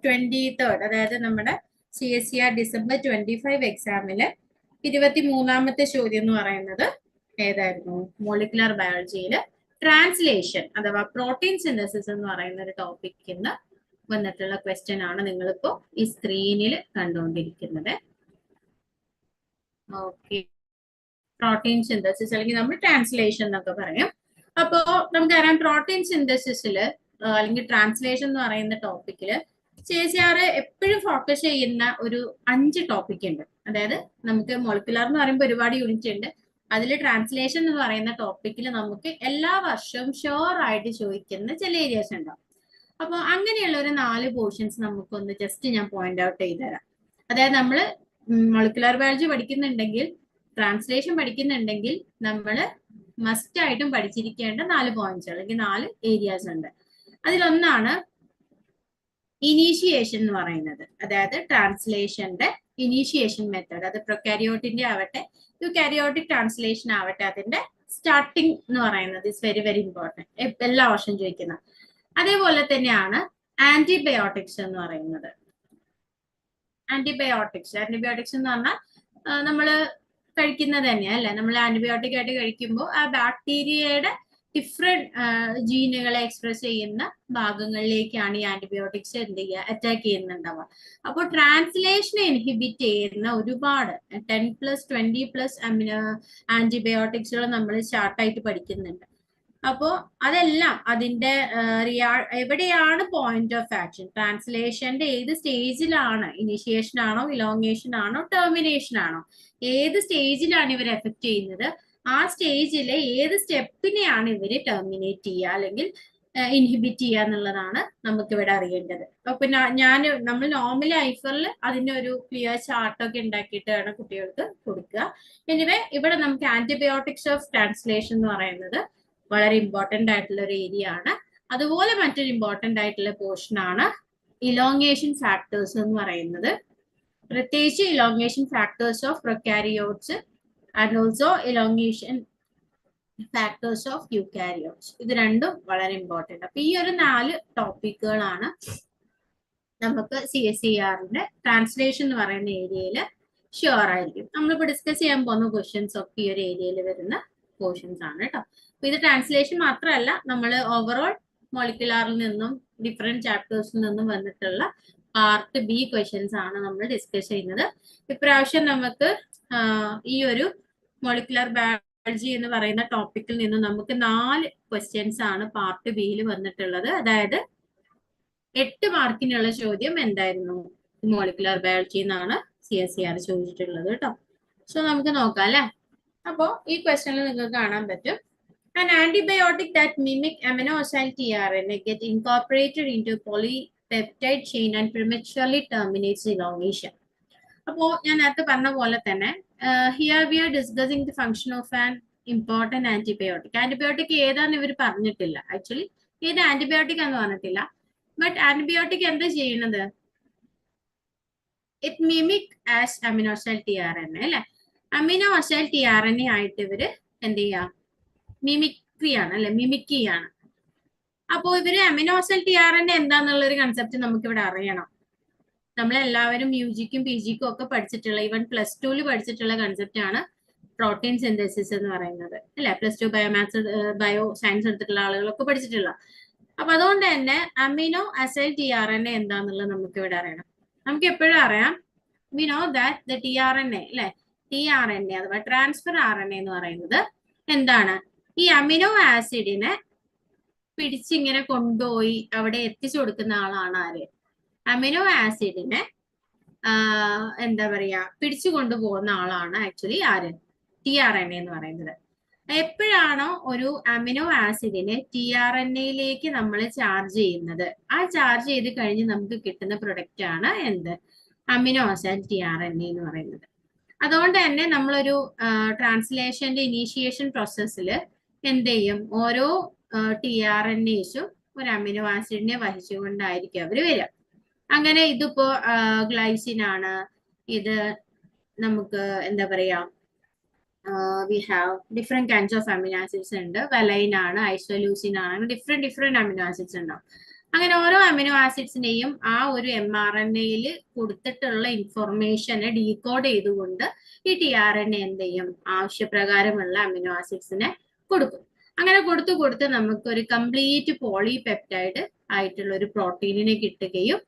23rd, അതായത് നമ്മുടെ CSER December 25 എക്സാമില് 23ാമത്തെ ചോദ്യം എന്ന് പറയുന്നത് ഏതായിരുന്നു? മോളിക്കുലർ ബയോളജിയില് ട്രാൻസ്ലേഷൻ അഥവാ പ്രോട്ടീൻ സിന്തസിസ് എന്ന് പറയുന്ന ഒരു ടോപ്പിക്കിൽ നിന്ന് വന്നിട്ടുള്ള ക്വസ്റ്റ്യൻ ആണ് നിങ്ങളിപ്പോ ഈ സ്ക്രീനിൽ കണ്ടുകൊണ്ടിരിക്കുന്നത്. ഓക്കെ, പ്രോട്ടീൻ സിന്തസിസ് അല്ലെങ്കിൽ നമ്മൾ ട്രാൻസ്ലേഷൻ എന്നൊക്കെ പറയും. അപ്പോ നമുക്കറിയാം പ്രോട്ടീൻ സിന്തസിസില് അല്ലെങ്കിൽ ട്രാൻസ്ലേഷൻ എന്ന് പറയുന്ന ടോപ്പിക്കില് CSIR എപ്പോഴും ഫോക്കസ് ചെയ്യുന്ന ഒരു 5 ടോപ്പിക് ഉണ്ട്. അതായത് നമുക്ക് മോളിക്കുലർ എന്ന് പറയുമ്പോൾ ഒരുപാട് യൂണിറ്റ് ഉണ്ട്. അതിൽ ട്രാൻസ്ലേഷൻ എന്ന് പറയുന്ന ടോപ്പിക്കിൽ നമുക്ക് എല്ലാ വർഷവും ഷുവർ ആയിട്ട് ചോദിക്കുന്ന ചില ഏരിയാസ് ഉണ്ടാവും. അപ്പോൾ അങ്ങനെയുള്ള ഒരു 4 പോർഷൻസ് നമുക്കൊന്ന് ജസ്റ്റ് ഞാൻ പോയിന്റ് ഔട്ട് ചെയ്ത് തരാം. അതായത് നമ്മൾ മോളിക്കുലർ ബയോളജി പഠിക്കുന്നുണ്ടെങ്കിൽ, ട്രാൻസ്ലേഷൻ പഠിക്കുന്നുണ്ടെങ്കിൽ നമ്മൾ മസ്റ്റ് ആയിട്ടും പഠിച്ചിരിക്കേണ്ട 4 പോയിന്റ്സ് അല്ലെങ്കിൽ 4 ഏരിയാസ് ഉണ്ട്. അതിലൊന്നാണ് ഇനീഷിയേഷൻ എന്ന് പറയുന്നത്. അതായത് ട്രാൻസ്ലേഷന്റെ ഇനീഷിയേഷൻ മെത്തേഡ്, അത് പ്രൊക്കാരിയോട്ടിന്റെ ആവട്ടെ യൂകാരിയോട്ടിക് ട്രാൻസ്ലേഷൻ ആവട്ടെ, അതിന്റെ സ്റ്റാർട്ടിങ് എന്ന് പറയുന്നത് ഇസ് വെരി വെരി ഇമ്പോർട്ടൻറ്റ്, എല്ലാ വർഷം ചോദിക്കുന്ന. അതേപോലെ തന്നെയാണ് ആന്റിബയോട്ടിക്സ് എന്ന് പറയുന്നത്. ആന്റിബയോട്ടിക്സ് എന്ന് പറഞ്ഞാൽ നമ്മൾ കഴിക്കുന്നത് തന്നെയാണ് അല്ലെ. നമ്മൾ ആന്റിബയോട്ടിക് ആയിട്ട് കഴിക്കുമ്പോൾ ആ ബാക്ടീരിയയുടെ ഡിഫറെന്റ് ജീനുകളെ എക്സ്പ്രസ് ചെയ്യുന്ന ഭാഗങ്ങളിലേക്കാണ് ഈ ആന്റിബയോട്ടിക്സ് എന്ത് ചെയ്യുക, അറ്റാക്ക് ചെയ്യുന്നുണ്ടാവുക. അപ്പോൾ ട്രാൻസ്ലേഷനെ ഇൻഹിബിറ്റ് ചെയ്യുന്ന ഒരുപാട് 10+, 20+ ആന്റിബയോട്ടിക്സുകൾ നമ്മൾ സ്റ്റാർട്ടായിട്ട് പഠിക്കുന്നുണ്ട്. അപ്പോ അതെല്ലാം അതിന്റെ എവിടെയാണ് പോയിന്റ് ഓഫ് ആക്ഷൻ, ട്രാൻസ്ലേഷന്റെ ഏത് സ്റ്റേജിലാണ്, ഇനിഷിയേഷൻ ആണോ, ഇലോങ്ങേഷൻ ആണോ, ടെർമിനേഷൻ ആണോ, ഏത് സ്റ്റേജിലാണ് ഇവർ എഫക്ട് ചെയ്യുന്നത്, ആ സ്റ്റേജിലെ ഏത് സ്റ്റെപ്പിനെയാണ് ഇവര് ടെർമിനേറ്റ് ചെയ്യുക അല്ലെങ്കിൽ ഇൻഹിബിറ്റ് ചെയ്യുക എന്നുള്ളതാണ് നമുക്ക് ഇവിടെ അറിയേണ്ടത്. അപ്പൊ നമ്മൾ നോർമലി ഐഫറിൽ അതിന്റെ ഒരു ക്ലിയർ ചാർട്ടൊക്കെ ഉണ്ടാക്കിയിട്ടാണ് കുട്ടികൾക്ക് കൊടുക്കുക. എനിവേ ഇവിടെ നമുക്ക് ആന്റിബയോട്ടിക്സ് ഓഫ് ട്രാൻസ്ലേഷൻ എന്ന് പറയുന്നത് വളരെ ഇമ്പോർട്ടന്റ് ആയിട്ടുള്ള ഒരു ഏരിയ ആണ്. അതുപോലെ മറ്റൊരു ഇമ്പോർട്ടന്റ് ആയിട്ടുള്ള പോർഷൻ ആണ് ഇലോങ്ങേഷൻ ഫാക്ടേഴ്സ് എന്ന് പറയുന്നത്. പ്രത്യേകിച്ച് elongation factors of prokaryotes and also elongation factors of eukaryotes. ഇത് രണ്ടും വളരെ ഇമ്പോർട്ടന്റ്. അപ്പൊ ഈ ഒരു 4 ടോപ്പിക്കുകളാണ് നമുക്ക് CSIRന്റെ ട്രാൻസ്ലേഷൻ എന്ന് പറയുന്ന ഏരിയയിൽ ഷുവർ ആയിരിക്കും. നമ്മളിപ്പോൾ ഡിസ്കസ് ചെയ്യാൻ പോകുന്ന ക്വസ്റ്റ്യൻസ് ഒക്കെ ഈ ഒരു ഏരിയയിൽ വരുന്ന പോർഷൻസ് ആണ് കേട്ടോ. അപ്പൊ ഇത് ട്രാൻസ്ലേഷൻ മാത്രമല്ല, നമ്മൾ ഓവറോൾ മോളിക്കുലാറിൽ നിന്നും ഡിഫറെന്റ് ചാപ്റ്റേഴ്സിൽ നിന്നും വന്നിട്ടുള്ള പാർട്ട് B ക്വസ്റ്റ്യൻസ് ആണ് നമ്മൾ ഡിസ്കസ് ചെയ്യുന്നത്. ഇപ്രാവശ്യം നമുക്ക് ഈ ഒരു മോളിക്കുലർ ബയോളജി എന്ന് പറയുന്ന ടോപ്പിക്കിൽ നിന്ന് നമുക്ക് 4 ക്വസ്റ്റ്യൻസ് ആണ് പാർട്ട് Bയിൽ വന്നിട്ടുള്ളത്. അതായത് 8 മാർക്കിനുള്ള ചോദ്യം എന്തായിരുന്നു, മോളിക്കുലർ ബയോളജി എന്നാണ് CSIR ചോദിച്ചിട്ടുള്ളത് കേട്ടോ. സോ നമുക്ക് നോക്കാം അല്ലെ. അപ്പോ ഈ ക്വസ്റ്റ്യനിൽ നിങ്ങൾക്ക് കാണാൻ പറ്റും, an antibiotic that mimic amino-acyl tRNA get incorporated into polypeptide chain and prematurely terminates elongation. അപ്പോ ഞാൻ നേരത്തെ പറഞ്ഞ പോലെ തന്നെ here we are discussing the function of an important antibiotic. Antibiotic ഏതാന്ന് ഇവർ പറഞ്ഞിട്ടില്ല, ആക്ച്വലി ഏത് ആന്റിബയോട്ടിക് ആണെന്ന് പറഞ്ഞിട്ടില്ല. ബട്ട് ആന്റിബയോട്ടിക് എന്താ ചെയ്യുന്നത്, it mimic as aminoacyl tRNA അല്ലെ. അമിനോസൈൽ tRNA ആയിട്ട് ഇവര് എന്ത് ചെയ്യാ, മിമിക്രി ആണ് അല്ലെ, മിമിക്കിയാണ്. അപ്പോ ഇവര് അമിനോസൈൽ tRNA എന്താന്നുള്ള ഒരു കൺസെപ്റ്റ് നമുക്ക് ഇവിടെ അറിയണം. നമ്മളെല്ലാവരും UGക്കും PGക്കും ഒക്കെ പഠിച്ചിട്ടുള്ള, ഈവൻ +2 പഠിച്ചിട്ടുള്ള കൺസെപ്റ്റ് ആണ് പ്രോട്ടീൻ സിന്തസിസ് എന്ന് പറയുന്നത് അല്ലെ. +2 ബയോ സയൻസ് എടുത്തിട്ടുള്ള ആളുകളൊക്കെ പഠിച്ചിട്ടുള്ള. അപ്പൊ അതുകൊണ്ട് തന്നെ അമിനോ അസൈൽ tRNA എന്താന്നുള്ളത് നമുക്ക് ഇവിടെ അറിയണം. നമുക്ക് എപ്പോഴും അറിയാം, V know that the tRNA അല്ലെ, tRNA അഥവാ ട്രാൻസ്ഫർ RNA എന്ന് പറയുന്നത് എന്താണ്, ഈ അമിനോ ആസിഡിനെ പിടിച്ചിങ്ങനെ കൊണ്ടുപോയി അവിടെ എത്തിച്ചു കൊടുക്കുന്ന ആളാണ് ആര്, അമിനോ ആസിഡിനെ എന്താ പറയാ പിടിച്ചു കൊണ്ടുപോകുന്ന ആളാണ് ആക്ച്വലി ആര്, tRNA എന്ന് പറയുന്നത്. എപ്പോഴാണോ ഒരു അമിനോ ആസിഡിനെ tRNAയിലേക്ക് നമ്മൾ ചാർജ് ചെയ്യുന്നത്, ആ ചാർജ് ചെയ്ത് കഴിഞ്ഞ് നമുക്ക് കിട്ടുന്ന പ്രൊഡക്റ്റ് ആണ് എന്ത്, അമിനോ ആസിഡ് tRNA എന്ന് പറയുന്നത്. അതുകൊണ്ട് തന്നെ നമ്മളൊരു ട്രാൻസ്ലേഷന്റെ ഇനീഷിയേഷൻ പ്രോസസ്സിൽ എന്ത് ചെയ്യും, ഓരോ tRNAസും ഒരു അമിനോ ആസിഡിനെ വഹിച്ചുകൊണ്ടായിരിക്കും അവർ വരിക. അങ്ങനെ ഇതിപ്പോ ഗ്ലൈസിൻ ആണ്, ഇത് നമുക്ക് എന്താ പറയാ, we have different kinds of amino acids ഉണ്ട്, valine ആണ്, ഐസോലൂസിൻ ആണ്, അങ്ങനെ ഡിഫറെന്റ് അമിനോ ആസിഡ്സ് ഉണ്ടാവും. അങ്ങനെ ഓരോ അമിനോ ആസിഡ്സിനെയും ആ ഒരു mRNAയിൽ കൊടുത്തിട്ടുള്ള ഇൻഫർമേഷനെ ഡീകോഡ് ചെയ്തുകൊണ്ട് ഈ tRNA എന്ത് ചെയ്യും, ആവശ്യപ്രകാരമുള്ള അമിനോ ആസിഡ്സിനെ കൊടുക്കും. അങ്ങനെ കൊടുത്ത് നമുക്ക് ഒരു കംപ്ലീറ്റ് പോളിപെപ്റ്റൈഡ് ആയിട്ടുള്ള ഒരു പ്രോട്ടീനിനെ കിട്ടുകയും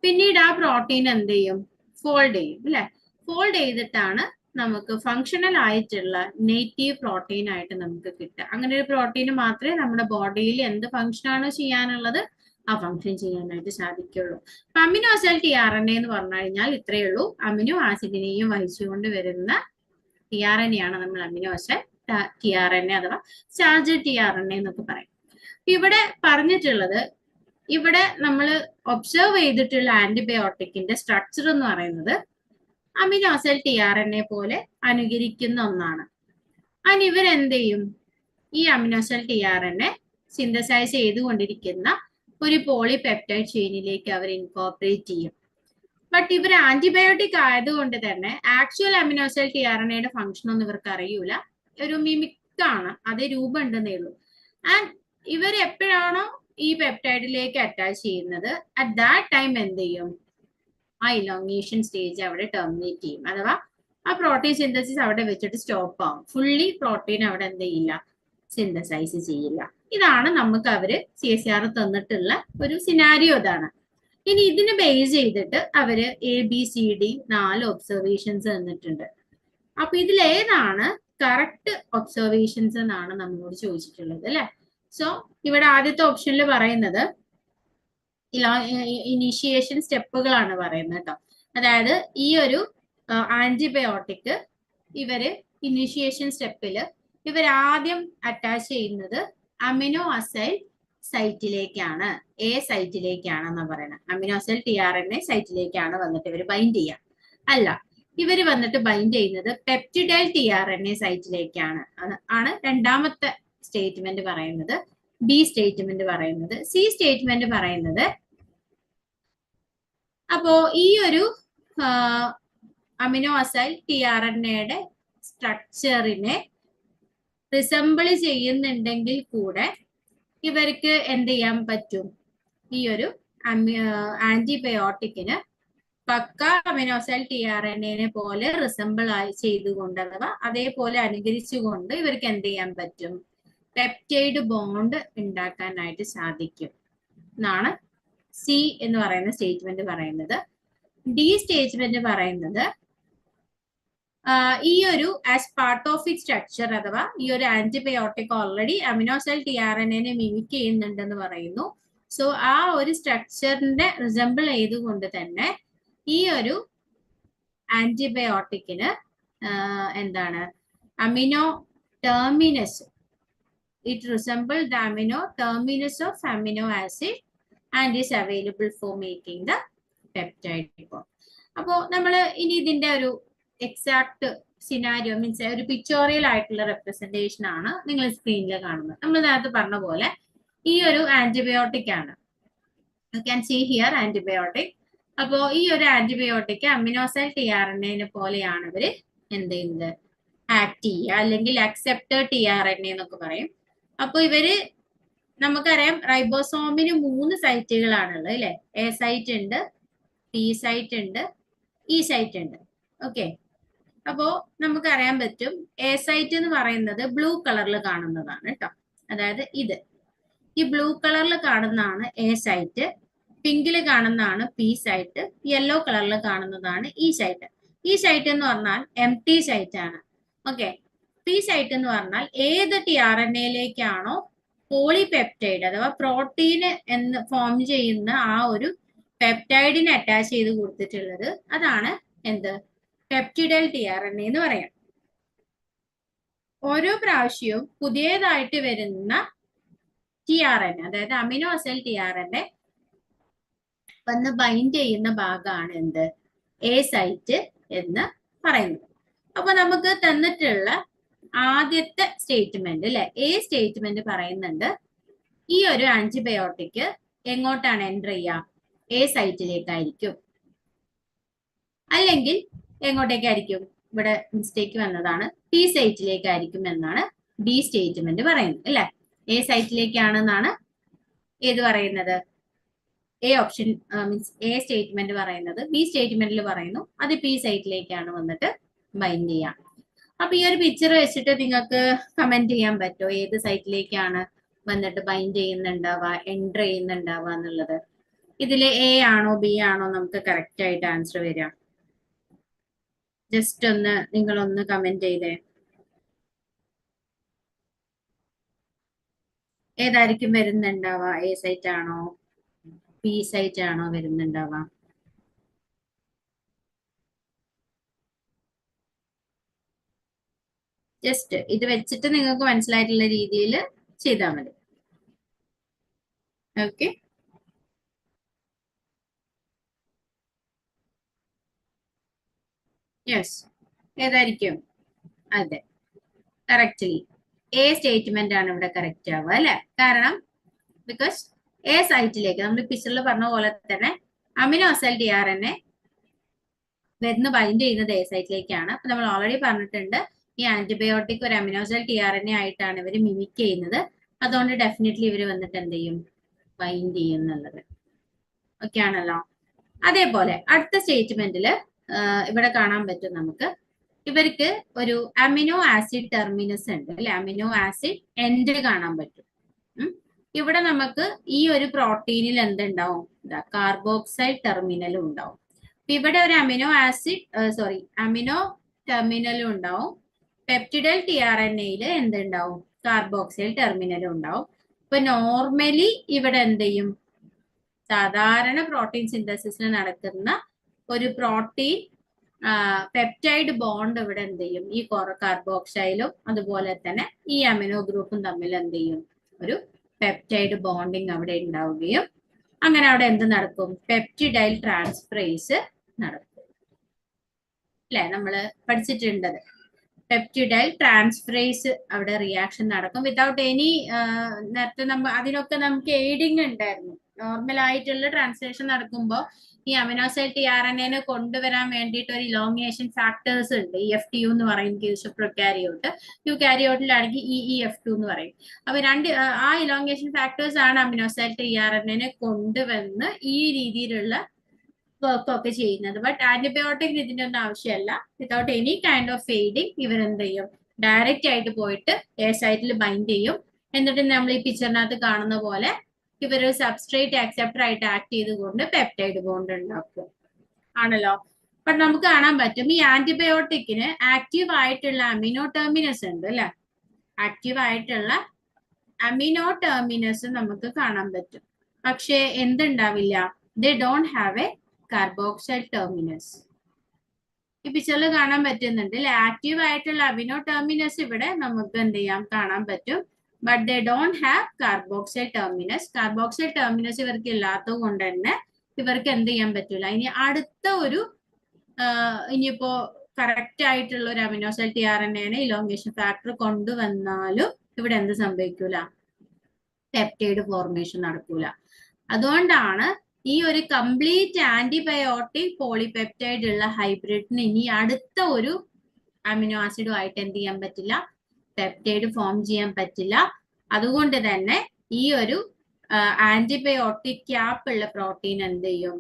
പിന്നീട് ആ പ്രോട്ടീൻ എന്ത് ചെയ്യും, ഫോൾഡ് ചെയ്യും അല്ലെ. ഫോൾഡ് ചെയ്തിട്ടാണ് നമുക്ക് ഫങ്ഷണൽ ആയിട്ടുള്ള നേറ്റീവ് പ്രോട്ടീൻ ആയിട്ട് നമുക്ക് കിട്ടുക. അങ്ങനെ ഒരു പ്രോട്ടീൻ മാത്രമേ നമ്മുടെ ബോഡിയിൽ എന്ത് ഫങ്ഷൻ ആണോ ചെയ്യാനുള്ളത് ആ ഫങ്ഷൻ ചെയ്യാനായിട്ട് സാധിക്കുള്ളൂ. അപ്പൊ അമിനോ ആസിഡ് tRNA എന്ന് പറഞ്ഞു കഴിഞ്ഞാൽ ഇത്രയേ ഉള്ളൂ. അമിനോ ആസിഡിനെയും വഹിച്ചുകൊണ്ട് വരുന്ന tRNA ആണ് നമ്മൾ അമിനോ ആസിഡ് tRNA അഥവാ ചാർജ് tRNA എന്നൊക്കെ പറയും. ഇവിടെ പറഞ്ഞിട്ടുള്ളത്, ഇവിടെ നമ്മൾ ഒബ്സർവ് ചെയ്തിട്ടുള്ള ആന്റിബയോട്ടിക്കിന്റെ സ്ട്രക്ചർ എന്ന് പറയുന്നത് അമിനോ ആസിഡ് tRNA പോലെ അനുകരിക്കുന്ന ഒന്നാണ്. അതിന് ഇവരെന്ത് ചെയ്യും? ഈ അമിനോ ആസിഡ് tRNA സിന്തസൈസ് ചെയ്തുകൊണ്ടിരിക്കുന്ന ഒരു പോളിപെപ്റ്റൈഡ് ചെയിനിലേക്ക് അവർ ഇൻകോർപ്പറേറ്റ് ചെയ്യും. ബട്ട് ഇവർ ആന്റിബയോട്ടിക് ആയതുകൊണ്ട് തന്നെ ആക്ച്വൽ അമിനോ ആസിഡ് tRNAയുടെ ഫംഗ്ഷൻ ഒന്നും ഇവർക്ക് അറിയൂല. ഒരു മിമിക് ആണ്, അതേ രൂപം ഉണ്ടെന്നേ ഉള്ളൂ. ആൻഡ് ഇവർ എപ്പോഴാണോ ഈ പെപ്റ്റൈഡിലേക്ക് അറ്റാച്ച് ചെയ്യുന്നത്, അറ്റ് ദാറ്റ് ടൈം എന്ത് ചെയ്യും? ആ ഇലോങ്ങേഷൻ സ്റ്റേജ് അവിടെ ടെർമിനേറ്റ് ചെയ്യും. അഥവാ ആ പ്രോട്ടീൻ സിന്തസിസ് അവിടെ വെച്ചിട്ട് സ്റ്റോപ്പ് ആവും. ഫുള്ളി പ്രോട്ടീൻ അവിടെ എന്ത് ചെയ്യില്ല? സിന്തസൈസ് ചെയ്യില്ല. ഇതാണ് നമുക്ക് അവര് CSR തന്നിട്ടുള്ള ഒരു സിനാരിയോ. ഇതാണ്. ഇനി ഇതിനെ ബേസ് ചെയ്തിട്ട് അവര് ABCD 4 ഒബ്സർവേഷൻസ് തന്നിട്ടുണ്ട്. അപ്പൊ ഇതിലേതാണ് കറക്റ്റ് ഒബ്സർവേഷൻസ് എന്നാണ് നമ്മളോട് ചോദിച്ചിട്ടുള്ളത് അല്ലെ. സോ ഇവിടെ ആദ്യത്തെ ഓപ്ഷനിൽ പറയുന്നത് ഇനീഷ്യേഷൻ സ്റ്റെപ്പുകളാണ് പറയുന്നത് കേട്ടോ. അതായത് ഈ ഒരു ആന്റിബയോട്ടിക് ഇവര് ഇനീഷ്യേഷൻ സ്റ്റെപ്പില് ഇവർ ആദ്യം അറ്റാച്ച് ചെയ്യുന്നത് അമിനോ ആസിഡ് സൈറ്റിലേക്കാണ്, A സൈറ്റിലേക്കാണ് എന്നാ പറയുന്നത്. അമിനോ ആസിഡ് tRNA സൈറ്റിലേക്കാണ് വന്നിട്ട് ഇവർ ബൈൻഡ് ചെയ്യുക. അല്ല, ഇവര് വന്നിട്ട് ബൈൻഡ് ചെയ്യുന്നത് പെപ്റ്റിഡൈൽ tRNA സൈറ്റിലേക്കാണ് ആണ് രണ്ടാമത്തെ സ്റ്റേറ്റ്മെന്റ് പറയുന്നത്. B സ്റ്റേറ്റ്മെന്റ് പറയുന്നത്. C സ്റ്റേറ്റ്മെന്റ് പറയുന്നത് അപ്പോ ഈ ഒരു അമിനോ ആസിഡ് tRNAയുടെ സ്ട്രക്ചറിനെ റിസംബിൾ ചെയ്യുന്നുണ്ടെങ്കിൽ കൂടെ ഇവർക്ക് എന്ത് ചെയ്യാൻ പറ്റും? ഈ ഒരു ആന്റിബയോട്ടിക്കിന് പക്ക അമിനോ ആസിഡ് tRNA പോലെ റിസംബിൾ ആയി ചെയ്തുകൊണ്ട് അഥവാ അതേപോലെ അനുകരിച്ചുകൊണ്ട് ഇവർക്ക് എന്ത് ചെയ്യാൻ പറ്റും? പെപ്റ്റൈഡ് ബോണ്ട് ഉണ്ടാക്കാനായിട്ട് സാധിക്കും എന്നാണ് C എന്ന് പറയുന്ന സ്റ്റേറ്റ്മെന്റ് പറയുന്നത്. D സ്റ്റേറ്റ്മെന്റ് പറയുന്നത് ഈ ഒരു as part of it structure അഥവാ ഈ ഒരു antibiotic already amino acid tRNA mimic ചെയ്യുന്നുണ്ടെന്ന് പറയുന്നു. സോ ആ ഒരു സ്ട്രക്ചറിന്റെ റിസംബിൾ ചെയ്തുകൊണ്ട് തന്നെ ഈ ഒരു ആന്റിബയോട്ടിക്കിന് എന്താണ് amino terminus, it resemble the amino terminus of amino acid and is available for making the peptide bond. അപ്പോ നമ്മൾ ഇനി ഇതിന്റെ ഒരു എക്സാക്ട് സിനാരിയോ മീൻസ് ഒരു പിക്ചോറിയൽ ആയിട്ടുള്ള റെപ്രസെന്റേഷൻ ആണ് നിങ്ങൾ സ്ക്രീനിൽ കാണുന്നത്. നമ്മൾ നേരത്തെ പറഞ്ഞ പോലെ ഈ ഒരു ആന്റിബയോട്ടിക് ആണ്. You can see here antibiotic. അപ്പോ ഈ ഒരു ആന്റിബയോട്ടിക് അമിനോ ആസിഡ് tRNA പോലെയാണ് ഇവര് എന്ത് ചെയ്യുന്നത്? ആക്ട് ചെയ്യുക, അല്ലെങ്കിൽ അക്സെപ്റ്റഡ് tRNA എന്നൊക്കെ പറയും. അപ്പൊ ഇവര് നമുക്കറിയാം റൈബോസോമിന് 3 സൈറ്റുകളാണുള്ളത് അല്ലെ. A സൈറ്റ് ഉണ്ട്, T സൈറ്റ് ഉണ്ട്, E സൈറ്റ് ഉണ്ട്. ഓക്കെ, അപ്പോ നമുക്കറിയാൻ പറ്റും A സൈറ്റ് എന്ന് പറയുന്നത് ബ്ലൂ കളറിൽ കാണുന്നതാണ് കേട്ടോ. അതായത് ഇത് ഈ ബ്ലൂ കളറിൽ കാണുന്നതാണ് A സൈറ്റ്, പിങ്കിൽ കാണുന്നതാണ് P സൈറ്റ്, യെല്ലോ കളറിൽ കാണുന്നതാണ് E സൈറ്റ്. ഈ സൈറ്റ് എന്ന് പറഞ്ഞാൽ empty സൈറ്റ് ആണ്. ഓക്കെ, P സൈറ്റ് എന്ന് പറഞ്ഞാൽ ഏത് tRNAയിലേക്കാണോ പോളിപെപ്റ്റൈഡ് അഥവാ പ്രോട്ടീൻ എന്ന് ഫോം ചെയ്യുന്ന ആ ഒരു പെപ്റ്റൈഡിനെ അറ്റാച്ച് ചെയ്ത് കൊടുത്തിട്ടുള്ളത്, അതാണ് എന്ത്? പെപ്റ്റിഡൽ tRNA എന്ന് പറയാം. ഓരോ പ്രാവശ്യവും പുതിയതായിട്ട് വരുന്ന tRNA അതായത് അമിനോ ആസിഡ് tRNA വന്ന് ബൈൻഡ് ചെയ്യുന്ന ഭാഗമാണ് എന്ത്? A സൈറ്റ് എന്ന് പറയുന്നത്. അപ്പൊ നമുക്ക് തന്നിട്ടുള്ള ആദ്യത്തെ സ്റ്റേറ്റ്മെന്റ് അല്ലെ, A സ്റ്റേറ്റ്മെന്റ് പറയുന്നുണ്ട് ഈ ഒരു ആന്റിബയോട്ടിക് എങ്ങോട്ടാണ് എൻ്റർ ചെയ്യുക? A സൈറ്റിലേക്കായിരിക്കും. അല്ലെങ്കിൽ എങ്ങോട്ടേക്കായിരിക്കും? ഇവിടെ മിസ്റ്റേക്ക് വന്നതാണ്, T സൈറ്റിലേക്കായിരിക്കും എന്നാണ് D സ്റ്റേറ്റ്മെന്റ് പറയുന്നത് അല്ലെ. A സൈറ്റിലേക്കാണെന്നാണ് ഏത് പറയുന്നത്? A option means A statement പറയുന്നത്. B സ്റ്റേറ്റ്മെന്റിൽ പറയുന്നു അത് P സൈറ്റിലേക്കാണ് വന്നിട്ട് ബൈൻഡ് ചെയ്യാം. അപ്പൊ ഈ ഒരു പിക്ചർ വെച്ചിട്ട് നിങ്ങൾക്ക് കമന്റ് ചെയ്യാൻ പറ്റുമോ ഏത് സൈറ്റിലേക്കാണ് വന്നിട്ട് ബൈൻഡ് ചെയ്യുന്നുണ്ടാവുക, എൻ്റർ ചെയ്യുന്നുണ്ടാവുക എന്നുള്ളത്? ഇതില് A ആണോ B ആണോ നമുക്ക് കറക്റ്റ് ആയിട്ട് ആൻസർ വരിക? ജസ്റ്റ് ഒന്ന് നിങ്ങളൊന്ന് കമന്റ് ചെയ്തേ. ഏതായിരിക്കും വരുന്നുണ്ടാവുക? എ സൈറ്റ് ആണോ ബി സൈറ്റ് ആണോ വരുന്നുണ്ടാവുക? ജസ്റ്റ് ഇത് വെച്ചിട്ട് നിങ്ങൾക്ക് മനസ്സിലായിട്ടുള്ള രീതിയിൽ ചെയ്താൽ മതി. Okay, yes. ഏതായിരിക്കും? അതെ, കറക്റ്റ്ലി എ സ്റ്റേറ്റ്മെന്റ് ആണ് ഇവിടെ കറക്റ്റ് ആവുക അല്ലെ? കാരണം ബിക്കോസ് എ സൈറ്റിലേക്ക് നമ്മൾ പിക്ചറിൽ പറഞ്ഞ പോലെ തന്നെ amino acyl T R N A വരുന്ന ബൈൻഡ് ചെയ്യുന്നത് എ സൈറ്റിലേക്കാണ്. അപ്പൊ നമ്മൾ ഓൾറെഡി പറഞ്ഞിട്ടുണ്ട് ഈ ആന്റിബയോട്ടിക് ഒരു amino acyl T R N A ആയിട്ടാണ് ഇവർ മിമിക് ചെയ്യുന്നത്. അതുകൊണ്ട് ഡെഫിനറ്റ്ലി ഇവർ വന്നിട്ട് എന്ത് ചെയ്യും? ബൈൻഡ് ചെയ്യും എന്നുള്ളത് ഓക്കെ ആണല്ലോ. അതേപോലെ അടുത്ത സ്റ്റേറ്റ്മെന്റിൽ ഇവിടെ കാണാൻ പറ്റും നമുക്ക് ഇവർക്ക് ഒരു അമിനോ ആസിഡ് ടെർമിനസ് ഉണ്ട് അല്ലെ? അമിനോ ആസിഡ് എൻഡ് കാണാൻ പറ്റും. ഇവിടെ നമുക്ക് ഈ ഒരു പ്രോട്ടീനിൽ എന്തുണ്ടാവും? കാർബോക്സൈൽ ടെർമിനലും ഉണ്ടാവും. ഇവിടെ ഒരു അമിനോ ആസിഡ് അമിനോ ടെർമിനലും ഉണ്ടാവും. പെപ്റ്റിഡൽ ടി ആർ എൻ എയിൽ എന്തുണ്ടാവും? കാർബോക്സൈൽ ടെർമിനലും ഉണ്ടാവും. ഇപ്പൊ നോർമലി ഇവിടെ എന്ത് ചെയ്യും? സാധാരണ പ്രോട്ടീൻ സിന്തസിസിന് നടക്കുന്ന ഒരു പ്രോട്ടീൻ പെപ്റ്റൈഡ് ബോണ്ട് ഇവിടെ എന്ത് ചെയ്യും? ഈ കാർബോക്സൈലും അതുപോലെ തന്നെ ഈ അമിനോ ഗ്രൂപ്പും തമ്മിൽ എന്ത് ചെയ്യും? ഒരു പെപ്റ്റൈഡ് ബോണ്ടിങ് അവിടെ ഉണ്ടാവുകയും അങ്ങനെ അവിടെ എന്ത് നടക്കും? പെപ്റ്റിഡൈൽ ട്രാൻസ്ഫറേസ് നടക്കും അല്ലെ? നമ്മൾ പഠിച്ചിട്ടുണ്ടത് പെപ്റ്റിഡൈൽ ട്രാൻസ്ഫറേസ് അവിടെ റിയാക്ഷൻ നടക്കും വിതൗട്ട് എനി നേരത്തെ അതിനൊക്കെ നമുക്ക് എയ്ഡിങ് ഉണ്ടായിരുന്നു. നോർമൽ ആയിട്ടുള്ള ട്രാൻസ്ലേഷൻ നടക്കുമ്പോൾ ഈ അമിനോസൈൽ ടി ആർ എൻ എനെ കൊണ്ടുവരാൻ വേണ്ടിയിട്ട് ഒരു ഇലോങ്ങേഷൻ ഫാക്ടേഴ്സ് ഉണ്ട്. EF2 എന്ന് പറയും കേസ് പ്രൊകാരിയോട്ട്. യൂകാരിയോട്ടിലാണെങ്കിൽ EEF2 എന്ന് പറയും. അപ്പൊ ആ ഇലോങ്ങേഷൻ ഫാക്ടേഴ്സ് ആണ് അമിനോസൈൽ ടി ആർ എൻ എനെ കൊണ്ടുവന്ന് ഈ രീതിയിലുള്ള വർക്ക് ഒക്കെ ചെയ്യുന്നത്. ബട്ട് ആന്റിബയോട്ടിക് ഇതിന്റെ ഒന്നും ആവശ്യമല്ല. Without any kind of fading ഇവരെന്ത് ചെയ്യും? ഡയറക്റ്റ് ആയിട്ട് പോയിട്ട് എ സൈറ്റിൽ ബൈൻഡ് ചെയ്യും. എന്നിട്ട് നമ്മൾ ഈ പിക്ചറിനകത്ത് കാണുന്ന പോലെ ഇവർ സബ്സ്ട്രേറ്റ് ആക്സെപ്റ്റർ ആയിട്ട് ആക്ട് ചെയ്തുകൊണ്ട് പെപ്റ്റൈഡ് ബോണ്ട് ഉണ്ടാക്കും ആണല്ലോ. ബട്ട് നമുക്ക് കാണാൻ പറ്റും ഈ ആന്റിബയോട്ടിക്കിന് ആക്റ്റീവ് ആയിട്ടുള്ള അമിനോ ടെർമിനസ് ഉണ്ട് അല്ലെ? ആക്റ്റീവ് ആയിട്ടുള്ള അമിനോ ടെർമിനസ് നമുക്ക് കാണാൻ പറ്റും. പക്ഷെ എന്തുണ്ടാവില്ല? They don't have a carboxyl terminus. ഈ പിക്ചറിൽ കാണാൻ പറ്റുന്നുണ്ട് അല്ലെ? ആക്റ്റീവ് ആയിട്ടുള്ള അമിനോ ടെർമിനസ് ഇവിടെ നമുക്ക് എന്ത് ചെയ്യാം? കാണാൻ പറ്റും. But they don't have carboxyl terminus. Carboxyl terminus ഇവർക്ക് ഇല്ലാത്തത് കൊണ്ട് തന്നെ ഇവർക്ക് എന്ത് ചെയ്യാൻ പറ്റൂല. ഇനി അടുത്ത ഒരു ഇനിയിപ്പോ കറക്റ്റ് ആയിട്ടുള്ള ഒരു അമിനോസൈൽ ടി ആർ എൻ എനെ ഇലോങ്ങേഷൻ ഫാക്ടർ കൊണ്ടുവന്നാലും ഇവിടെ എന്ത് സംഭവിക്കൂല? പെപ്റ്റൈഡ് ഫോർമേഷൻ നടക്കൂല. അതുകൊണ്ടാണ് ഈ ഒരു കംപ്ലീറ്റ് ആന്റിബയോട്ടിക് പോളിപെപ്റ്റൈഡ് ഉള്ള ഹൈബ്രിഡിന് ഇനി അടുത്ത ഒരു അമിനോ ആസിഡുമായിട്ട് എന്ത് ചെയ്യാൻ പറ്റില്ല? പെപ്റ്റൈഡ് ഫോം ചെയ്യാൻ പറ്റില്ല. അതുകൊണ്ട് തന്നെ ഈ ഒരു ആന്റിബയോട്ടിക് ക്യാപ്പ് ഉള്ള പ്രോട്ടീൻ എന്ത് ചെയ്യും?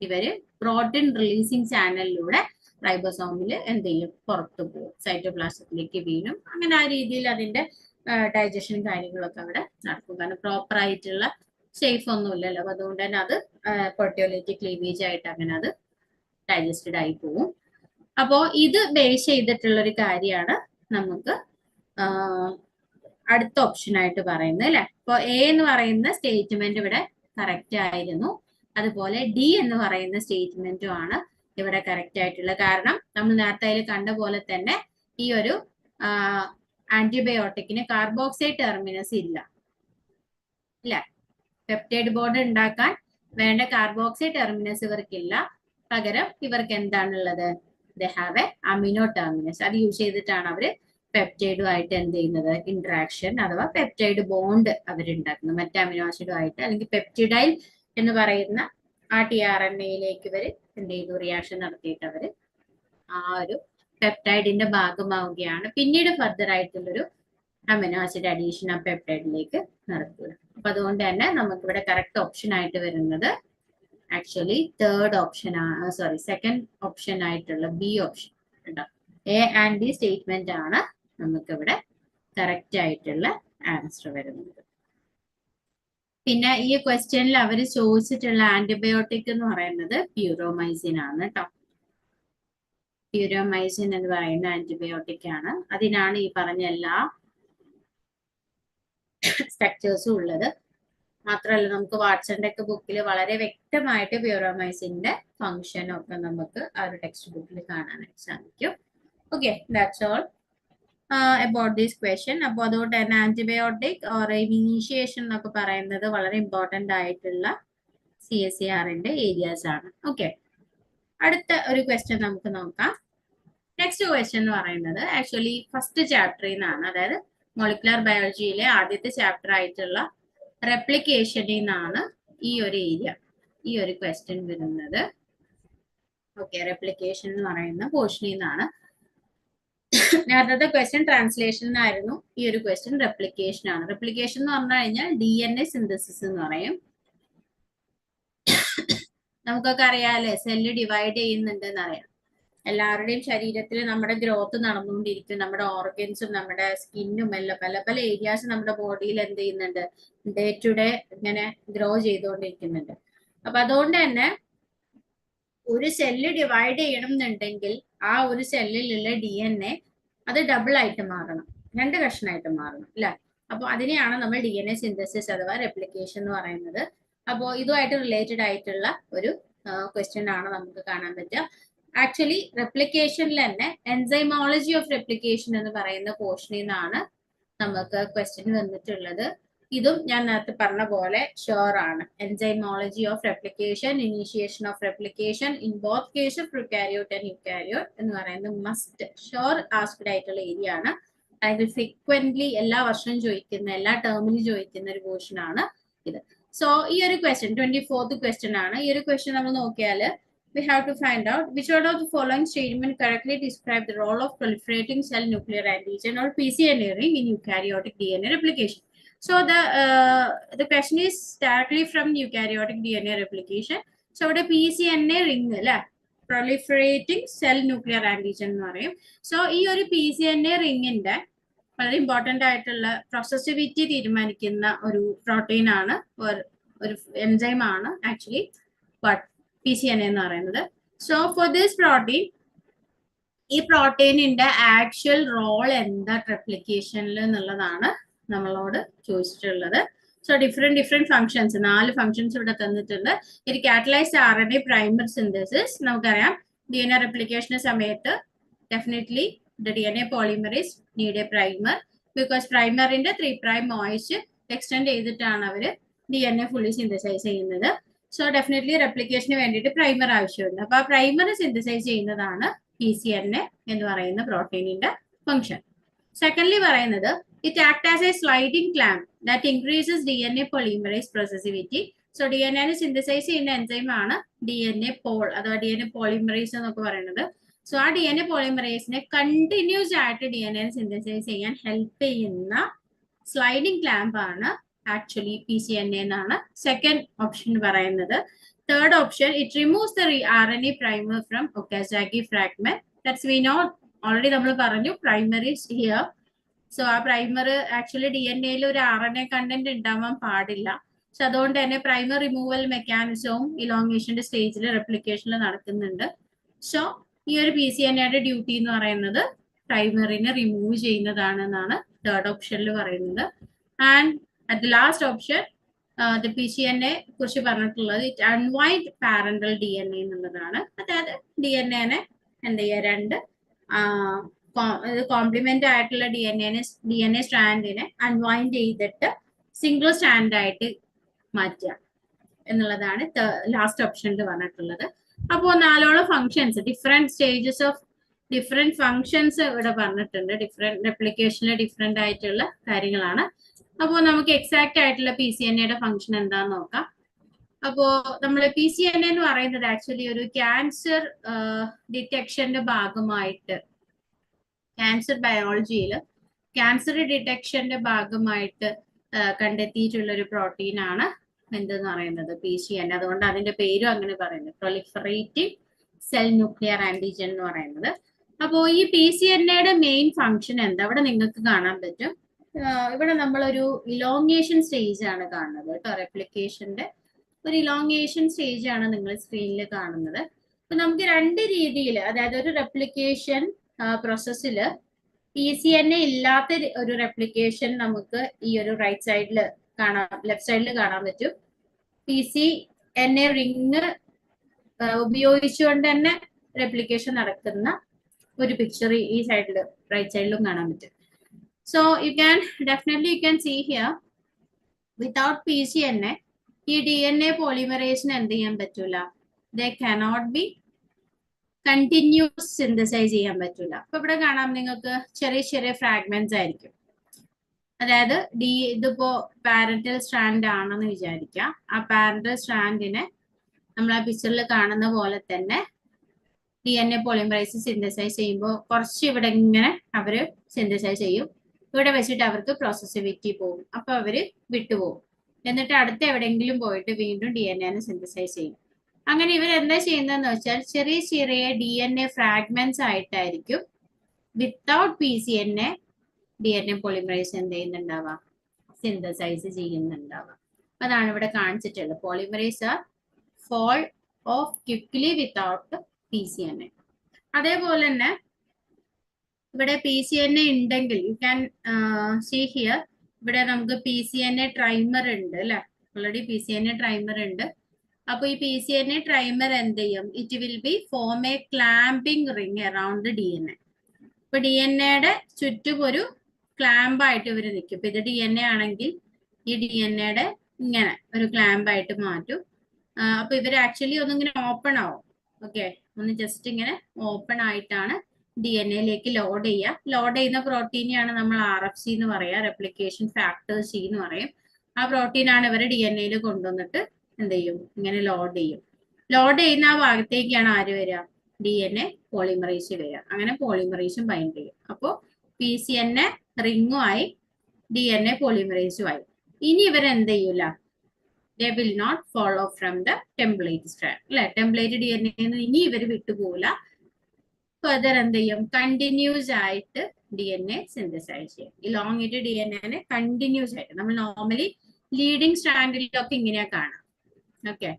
ഇവര് പ്രോട്ടീൻ റിലീസിങ് ചാനലിലൂടെ റൈബോസോമിൽ എന്ത് ചെയ്യും? പുറത്തു പോകും, സൈറ്റോപ്ലാസത്തിലേക്ക് വീഴും. അങ്ങനെ ആ രീതിയിൽ അതിന്റെ ഡൈജഷൻ കാര്യങ്ങളൊക്കെ അവിടെ നടക്കും. കാരണം പ്രോപ്പർ ആയിട്ടുള്ള സേഫ് ഒന്നുമില്ലല്ലോ. അപ്പൊ അതുകൊണ്ട് തന്നെ അത് പ്രോട്ടിയോലൈറ്റിക് ക്ലീവേജ് ആയിട്ട് അങ്ങനെ അത് ഡൈജസ്റ്റഡ് ആയി പോവും. അപ്പോ ഇത് ബേസ് ചെയ്തിട്ടുള്ള ഒരു കാര്യമാണ് നമുക്ക് അടുത്ത ഓപ്ഷൻ ആയിട്ട് പറയുന്നത് അല്ലെ? അപ്പൊ എ എന്ന് പറയുന്ന സ്റ്റേറ്റ്മെന്റ് ഇവിടെ കറക്റ്റ് ആയിരുന്നു. അതുപോലെ ഡി എന്ന് പറയുന്ന സ്റ്റേറ്റ്മെന്റും ആണ് ഇവിടെ കറക്റ്റ് ആയിട്ടുള്ളത്. കാരണം നമ്മൾ നേരത്തെ അതിൽ കണ്ട പോലെ തന്നെ ഈ ഒരു ആന്റിബയോട്ടിക്കിന് കാർബോക്സൈൽ ടെർമിനസ് ഇല്ല ഇല്ല. പെപ്റ്റൈഡ് ബോണ്ട് ഉണ്ടാക്കാൻ വേണ്ട കാർബോക്സൈൽ ടെർമിനസ് ഇവർക്കില്ല. പകരം ഇവർക്ക് എന്താണുള്ളത്? They have A amino terminus. അത് യൂസ് ചെയ്തിട്ടാണ് അവര് പെപ്റ്റൈഡുമായിട്ട് എന്ത് ചെയ്യുന്നത്? ഇന്ററാക്ഷൻ അഥവാ പെപ്റ്റൈഡ് ബോണ്ട് അവരുണ്ടാക്കുന്നത് മറ്റേ അമിനോ ആസിഡുമായിട്ട്. അല്ലെങ്കിൽ പെപ്റ്റിഡൈൽ എന്ന് പറയുന്ന ആ ടി ആർ എൻ എയിലേക്ക് ഇവർ എന്ത് ചെയ്തു? റിയാക്ഷൻ നടത്തിയിട്ട് അവര് ആ ഒരു പെപ്റ്റൈഡിന്റെ ഭാഗമാവുകയാണ്. പിന്നീട് ഫർദർ ആയിട്ടുള്ളൊരു അമിനോ ആസിഡ് അഡീഷൻ ആ പെപ്റ്റൈഡിലേക്ക് നടക്കുക. അപ്പൊ അതുകൊണ്ട് തന്നെ നമുക്ക് ഇവിടെ കറക്റ്റ് ഓപ്ഷൻ ആയിട്ട് വരുന്നത് actually third option second option ആയിട്ടുള്ള ബി ഓപ്ഷൻ കേട്ടോ. എ ആൻഡ് ബി സ്റ്റേറ്റ്മെന്റ് ആണ് നമുക്ക് ഇവിടെ കറക്റ്റ് ആയിട്ടുള്ള ആൻസർ വരുന്നത്. പിന്നെ ഈ ക്വസ്റ്റ്യനിൽ അവർ ചോദിച്ചിട്ടുള്ള ആന്റിബയോട്ടിക് എന്ന് പറയുന്നത് പ്യൂരോമൈസിൻ ആണ് കേട്ടോ. പ്യൂരോമൈസിൻ എന്ന് പറയുന്ന ആന്റിബയോട്ടിക് ആണ്. അതിനാണ് ഈ പറഞ്ഞ എല്ലാ സ്ട്രക്ചേഴ്സും ഉള്ളത്. മാത്രമല്ല നമുക്ക് വാട്സന്റെ ഒക്കെ ബുക്കിൽ വളരെ വ്യക്തമായിട്ട് പ്യൂരോമൈസിന്റെ ഫംഗ്ഷനും ഒക്കെ നമുക്ക് ആ ഒരു ടെക്സ്റ്റ് ബുക്കിൽ കാണാനായിട്ട് സാധിക്കും. Okay, that's all about this question. അപ്പോൾ അതുകൊണ്ട് തന്നെ ആന്റിബയോട്ടിക് ഓർ ഇനീഷ്യേഷൻ എന്നൊക്കെ പറയുന്നത് വളരെ ഇമ്പോർട്ടന്റ് ആയിട്ടുള്ള CSIR-ന്റെ ഏരിയാസ് ആണ്. ഓക്കെ, അടുത്ത ഒരു ക്വസ്റ്റ്യൻ നമുക്ക് നോക്കാം. നെക്സ്റ്റ് ക്വസ്റ്റ്യൻ എന്ന് പറയുന്നത് ആക്ച്വലി ഫസ്റ്റ് ചാപ്റ്ററിൽ നിന്നാണ്, അതായത് മോളിക്കുലർ ബയോളജിയിലെ ആദ്യത്തെ ചാപ്റ്റർ ആയിട്ടുള്ള റെപ്ലിക്കേഷനിൽ നിന്നാണ് ഈ ഒരു ഏരിയ, ഈ ഒരു ക്വസ്റ്റ്യൻ വരുന്നത്. ഓക്കെ, റെപ്ലിക്കേഷൻ എന്ന് പറയുന്ന പോർഷനിൽ നിന്നാണ്. നേരത്തെ ക്വസ്റ്റ്യൻ ട്രാൻസ്ലേഷൻ ആയിരുന്നു, ഈ ഒരു ക്വസ്റ്റ്യൻ റെപ്ലിക്കേഷൻ ആണ്. റെപ്ലിക്കേഷൻ എന്ന് പറഞ്ഞു കഴിഞ്ഞാൽ DNA സിന്തസിസ് എന്ന് പറയും. നമുക്കൊക്കെ അറിയാല്ലേ, സെല്ല് ഡിവൈഡ് ചെയ്യുന്നുണ്ട് എന്നറിയാം. എല്ലാവരുടെയും ശരീരത്തിൽ നമ്മുടെ ഗ്രോത്ത് നടന്നുകൊണ്ടിരിക്കും. നമ്മുടെ ഓർഗൻസും നമ്മുടെ സ്കിന്നും എല്ലാം പല പല ഏരിയാസ് നമ്മുടെ ബോഡിയിൽ എന്ത് ചെയ്യുന്നുണ്ട്, ഡേ ടു ഡേ ഇങ്ങനെ ഗ്രോ ചെയ്തുകൊണ്ടിരിക്കുന്നുണ്ട്. അപ്പൊ അതുകൊണ്ട് തന്നെ ഒരു സെല്ല് ഡിവൈഡ് ചെയ്യണം എന്നുണ്ടെങ്കിൽ ആ ഒരു സെല്ലിലുള്ള DNA അത് ഡബിൾ ആയിട്ട് മാറണം, 2 കഷ്ണമായിട്ട് മാറണം അല്ലെ. അപ്പൊ അതിനെയാണ് നമ്മൾ DNA സിന്തസിസ് അഥവാ റെപ്ലിക്കേഷൻ എന്ന് പറയുന്നത്. അപ്പോൾ ഇതുമായിട്ട് റിലേറ്റഡ് ആയിട്ടുള്ള ഒരു ക്വസ്റ്റ്യൻ ആണ് നമുക്ക് കാണാൻ പറ്റുക. ആക്ച്വലി റെപ്ലിക്കേഷനിൽ തന്നെ എൻസൈമോളജി ഓഫ് റെപ്ലിക്കേഷൻ എന്ന് പറയുന്ന പോർഷനിൽ നിന്നാണ് നമുക്ക് ക്വസ്റ്റ്യൻ വന്നിട്ടുള്ളത്. ഇതും ഞാൻ നേരത്തെ പറഞ്ഞ പോലെ ഷുവർ ആണ്. Enzymology of replication, initiation of replication in both case of prokaryote and eukaryote എന്ന് പറയുന്നത് മസ്റ്റ് ഷുവർ ആസ്ക്ഡ് ആയിട്ടുള്ള ഏരിയ ആണ്. അതിൽ ഫ്രീക്വന്റ്ലി എല്ലാ വർഷവും ചോദിക്കുന്ന, എല്ലാ ടേമിലും ചോദിക്കുന്ന ഒരു പോർഷൻ ആണ് ഇത്. സോ ഈ ഒരു ക്വസ്റ്റ്യൻ 24th ക്വസ്റ്റ്യൻ ആണ്. ഈ ഒരു ക്വസ്റ്റ്യൻ നമ്മൾ നോക്കിയാൽ we have to find out which one of the following statement correctly describe the role of proliferating cell nuclear antigen or pCNA ring in eukaryotic DNA replication. So the question is directly from eukaryotic DNA replication. So the pCNA ring അല്ലേ, proliferating cell nuclear antigen എന്ന് പറയും. സോ ഈ ഒരു pCNA റിങ്ങിന്റെ വളരെ ഇമ്പോർട്ടന്റ് ആയിട്ടുള്ള പ്രോസസിവിറ്റി തീരുമാനിക്കുന്ന ഒരു പ്രോട്ടീൻ ആണ്, ഒരു എൻസൈം ആണ് ആക്ച്വലി pCNA എന്ന് പറയുന്നത്. സോ ഫോർ ദിസ് പ്രോട്ടീൻ, ഈ പ്രോട്ടീനിന്റെ ആക്ച്വൽ റോൾ എന്താ റെപ്ലിക്കേഷനിൽ എന്നുള്ളതാണ് നമ്മളോട് ചോദിച്ചിട്ടുള്ളത്. സോ ഡിഫറെന്റ് ഫങ്ഷൻസ്, 4 ഫങ്ഷൻസ് ഇവിടെ തന്നിട്ടുണ്ട്. ഒരു കാറ്റലൈസ്ഡ് RNA പ്രൈമർ സിന്തസിസ്, നമുക്കറിയാം DNA റെപ്ലിക്കേഷന് സമയത്ത് definitely DNA polymerase need a primer because primerന്റെ 3' മോയിച്ച് എക്സ്റ്റെൻഡ് ചെയ്തിട്ടാണ് അവർ DNA ഫുള്ളി സിന്തസൈസ് ചെയ്യുന്നത്. സോ ഡെഫിനറ്റ്ലി റെപ്ലിക്കേഷന് വേണ്ടിയിട്ട് പ്രൈമർ ആവശ്യമുണ്ട്. അപ്പൊ ആ പ്രൈമർ സിന്തസൈസ് ചെയ്യുന്നതാണ് pCNA എന്ന് പറയുന്ന പ്രോട്ടീനിന്റെ ഫംഗ്ഷൻ. സെക്കൻഡ്ലി പറയുന്നത് it act as a sliding clamp that increases DNA polymerase processivity. So DNA synthesise ചെയ്യുന്ന എൻസൈം ആണ് DNA പോൾ അഥവാ DNA പോളിമറേസ് എന്നൊക്കെ പറയുന്നത്. സോ ആ DNA പോളിമറേസിനെ കണ്ടിന്യൂസ് ആയിട്ട് DNA സിന്തസൈസ് ചെയ്യാൻ ഹെൽപ്പ് ചെയ്യുന്ന സ്ലൈഡിംഗ് ക്ലാമ്പ് ആണ് ആക്ച്വലി pCNA എന്നാണ് സെക്കൻഡ് ഓപ്ഷൻ പറയുന്നത്. Third option, it removes the RNA primer from Okazaki fragment. That's we know, already നമ്മൾ പറഞ്ഞു പ്രൈമർ ഈസ് ഹിയർ. സോ ആ പ്രൈമർ ആക്ച്വലി DNA-യിൽ ഒരു RNA കണ്ടന്റ് ഉണ്ടാവാൻ പാടില്ല. സോ അതുകൊണ്ട് തന്നെ പ്രൈമർ റിമൂവൽ മെക്കാനിസവും ഇലോങ്ങേഷന്റെ സ്റ്റേജിൽ റെപ്ലിക്കേഷനിൽ നടക്കുന്നുണ്ട്. സോ ഈ ഒരു pCNA-യുടെ ഡ്യൂട്ടി എന്ന് പറയുന്നത് പ്രൈമറിനെ റിമൂവ് ചെയ്യുന്നതാണെന്നാണ് തേർഡ് ഓപ്ഷനിൽ പറയുന്നത്. And at the last option, the pCNA കുറിച്ച് പറഞ്ഞിട്ടുള്ളത് ഇറ്റ് അൺവൈൻഡ് പാരന്റൽ DNA എന്നുള്ളതാണ്. അതായത് DNA-നെ എന്ത് ചെയ്യുക, 2 കോംപ്ലിമെന്റ് ആയിട്ടുള്ള DNA സ്ട്രാൻഡിനെ അൺവൈൻഡ് ചെയ്തിട്ട് സിംഗിൾ സ്ട്രാൻഡ് ആയിട്ട് മാറ്റുക എന്നുള്ളതാണ് ലാസ്റ്റ് ഓപ്ഷനിൽ പറഞ്ഞിട്ടുള്ളത്. അപ്പോൾ 4 functions, different stages of different functions ഇവിടെ പറഞ്ഞിട്ടുണ്ട്. ഡിഫറെന്റ് റെപ്ലിക്കേഷനിലെ ഡിഫറെന്റ് ആയിട്ടുള്ള കാര്യങ്ങളാണ്. അപ്പോൾ നമുക്ക് എക്സാക്ട് ആയിട്ടുള്ള pCNA-യുടെ ഫംഗ്ഷൻ എന്താന്ന് നോക്കാം. അപ്പോ നമ്മൾ pCNA എന്ന് പറയുന്നത് ആക്ച്വലി ഒരു ക്യാൻസർ ഡിറ്റക്ഷന്റെ ഭാഗമായിട്ട്, ക്യാൻസർ ബയോളജിയിൽ ക്യാൻസർ ഡിറ്റക്ഷന്റെ ഭാഗമായിട്ട് കണ്ടെത്തിയിട്ടുള്ള ഒരു പ്രോട്ടീൻ ആണ് എന്തെന്ന് പറയുന്നത് pCNA. അതുകൊണ്ട് അതിന്റെ പേരും അങ്ങനെ പറയുന്നത്, പ്രൊലിഫറേറ്റീവ് സെൽ ന്യൂക്ലിയർ ആന്റിജൻ എന്ന് പറയുന്നത്. അപ്പോൾ ഈ pCNA-യുടെ മെയിൻ ഫംഗ്ഷൻ എന്താ ഇവിടെ നിങ്ങൾക്ക് കാണാൻ പറ്റും. ഇവിടെ നമ്മളൊരു ഇലോങ്ങേഷൻ സ്റ്റേജ് ആണ് കാണുന്നത് കേട്ടോ. റെപ്ലിക്കേഷന്റെ ഒരു ഇലോങ്ങേഷൻ സ്റ്റേജ് ആണ് നിങ്ങൾ സ്ക്രീനിൽ കാണുന്നത്. നമുക്ക് രണ്ട് രീതിയിൽ, അതായത് ഒരു റെപ്ലിക്കേഷൻ പ്രോസസ്സിൽ PCNA ഇല്ലാത്ത ഒരു റെപ്ലിക്കേഷൻ നമുക്ക് ഈ ഒരു റൈറ്റ് സൈഡിൽ കാണാം, ലെഫ്റ്റ് സൈഡിൽ കാണാൻ പറ്റും. PCNA റിങ് ഉപയോഗിച്ചുകൊണ്ട് തന്നെ റെപ്ലിക്കേഷൻ നടക്കുന്ന ഒരു പിക്ചർ ഈ സൈഡിൽ റൈറ്റ് സൈഡിലും കാണാൻ പറ്റും. So you can see here without PCNA ഈ DNA പോളിമറേസിന് എന്ത് ചെയ്യാൻ പറ്റൂല, they cannot be continuous synthesize ചെയ്യാൻ പറ്റൂല. അപ്പൊ ഇവിടെ കാണാം നിങ്ങൾക്ക് ചെറിയ ചെറിയ ഫ്രാഗ്മെന്റ്സ് ആയിരിക്കും. അതായത് ഇതിപ്പോ പാരന്റൽ സ്ട്രാൻഡ് ആണെന്ന് വിചാരിക്കാം. ആ പാരന്റൽ സ്ട്രാൻഡിനെ നമ്മൾ ആ പിക്ചറിൽ കാണുന്ന പോലെ തന്നെ DNA പോളിമറൈസ് സിന്തസൈസ് ചെയ്യുമ്പോൾ കുറച്ച് ഇവിടെ ഇങ്ങനെ അവര് സിന്തസൈസ് ചെയ്യും. ഇവിടെ വെച്ചിട്ട് അവർക്ക് പ്രോസസിവിറ്റി പോകും, അപ്പൊ അവര് വിട്ടുപോകും. എന്നിട്ട് അടുത്ത എവിടെയെങ്കിലും പോയിട്ട് വീണ്ടും DNA സിന്തസൈസ് ചെയ്യും. അങ്ങനെ ഇവർ എന്താ ചെയ്യുന്നതെന്ന് വെച്ചാൽ ചെറിയ ചെറിയ DNA ഫ്രാഗ്മെന്റ്സ് ആയിട്ടായിരിക്കും വിത്തൗട്ട് PCNA DNA പോളിമറൈസ് എന്ത് ചെയ്യുന്നുണ്ടാവാം, സിന്തസൈസ് ചെയ്യുന്നുണ്ടാവാം. അതാണ് ഇവിടെ കാണിച്ചിട്ടുള്ളത്. Polymerase are fall off quickly without PCNA. അതേപോലെ തന്നെ ഇവിടെ PCNA ഉണ്ടെങ്കിൽ യു ക്യാൻ സീ ഹിയർ, ഇവിടെ നമുക്ക് PCNA ട്രൈമർ ഉണ്ട് അല്ലെ, ഓൾറെഡി PCNA ട്രൈമർ ഉണ്ട്. അപ്പൊ ഈ PCNA ട്രൈമർ എന്ത് ചെയ്യും, it will be form A clamping ring around DNA. ഇപ്പൊ DNA ചുറ്റും ഒരു ക്ലാമ്പ് ആയിട്ട് ഇവർ നിൽക്കും. ഇപ്പൊ ഇത് DNA ആണെങ്കിൽ ഈ DNA ഇങ്ങനെ ഒരു ക്ലാമ്പ് ആയിട്ട് മാറ്റും. അപ്പൊ ഇവർ ആക്ച്വലി ഒന്നിങ്ങനെ ഓപ്പൺ ആവും. ഓക്കെ, ഒന്ന് ജസ്റ്റ് ഇങ്ങനെ ഓപ്പൺ ആയിട്ടാണ് DNA ലോഡ് ചെയ്യുക. ലോഡ് ചെയ്യുന്ന പ്രോട്ടീനെയാണ് നമ്മൾ RFC എന്ന് പറയാ, റെപ്ലിക്കേഷൻ ഫാക്ടർ C എന്ന് പറയും. ആ പ്രോട്ടീനാണ് ഇവർ DNA കൊണ്ടുവന്നിട്ട് എന്ത് ചെയ്യും, ഇങ്ങനെ ലോഡ് ചെയ്യും. ലോഡ് ചെയ്യുന്ന ആ ഭാഗത്തേക്കാണ് ആര് വരിക, DNA പോളിമറൈസ് വരിക. അങ്ങനെ പോളിമറൈസും ബൈൻഡ് ചെയ്യും. അപ്പോൾ PCNA റിങ്ങുമായി DNA പോളിമറൈസും ആയി. ഇനി ഇവരെന്ത് ചെയ്യൂല, they will not follow from the template strand. അല്ലെ, ടെംപ്ലേറ്റ് DNA ഇനി ഇവർ വിട്ടുപോകില്ല. ഫർദർ എന്ത് ചെയ്യും, കണ്ടിന്യൂസ് ആയിട്ട് DNA സിന്തസൈസ് ചെയ്യും. ഇലോങ്ങേറ്റഡ് DNA കണ്ടിന്യൂസ് ആയിട്ട് നമ്മൾ നോർമലി ലീഡിങ് സ്ട്രാൻഡിലൊക്കെ ഇങ്ങനെയാ കാണാം. ഓക്കെ,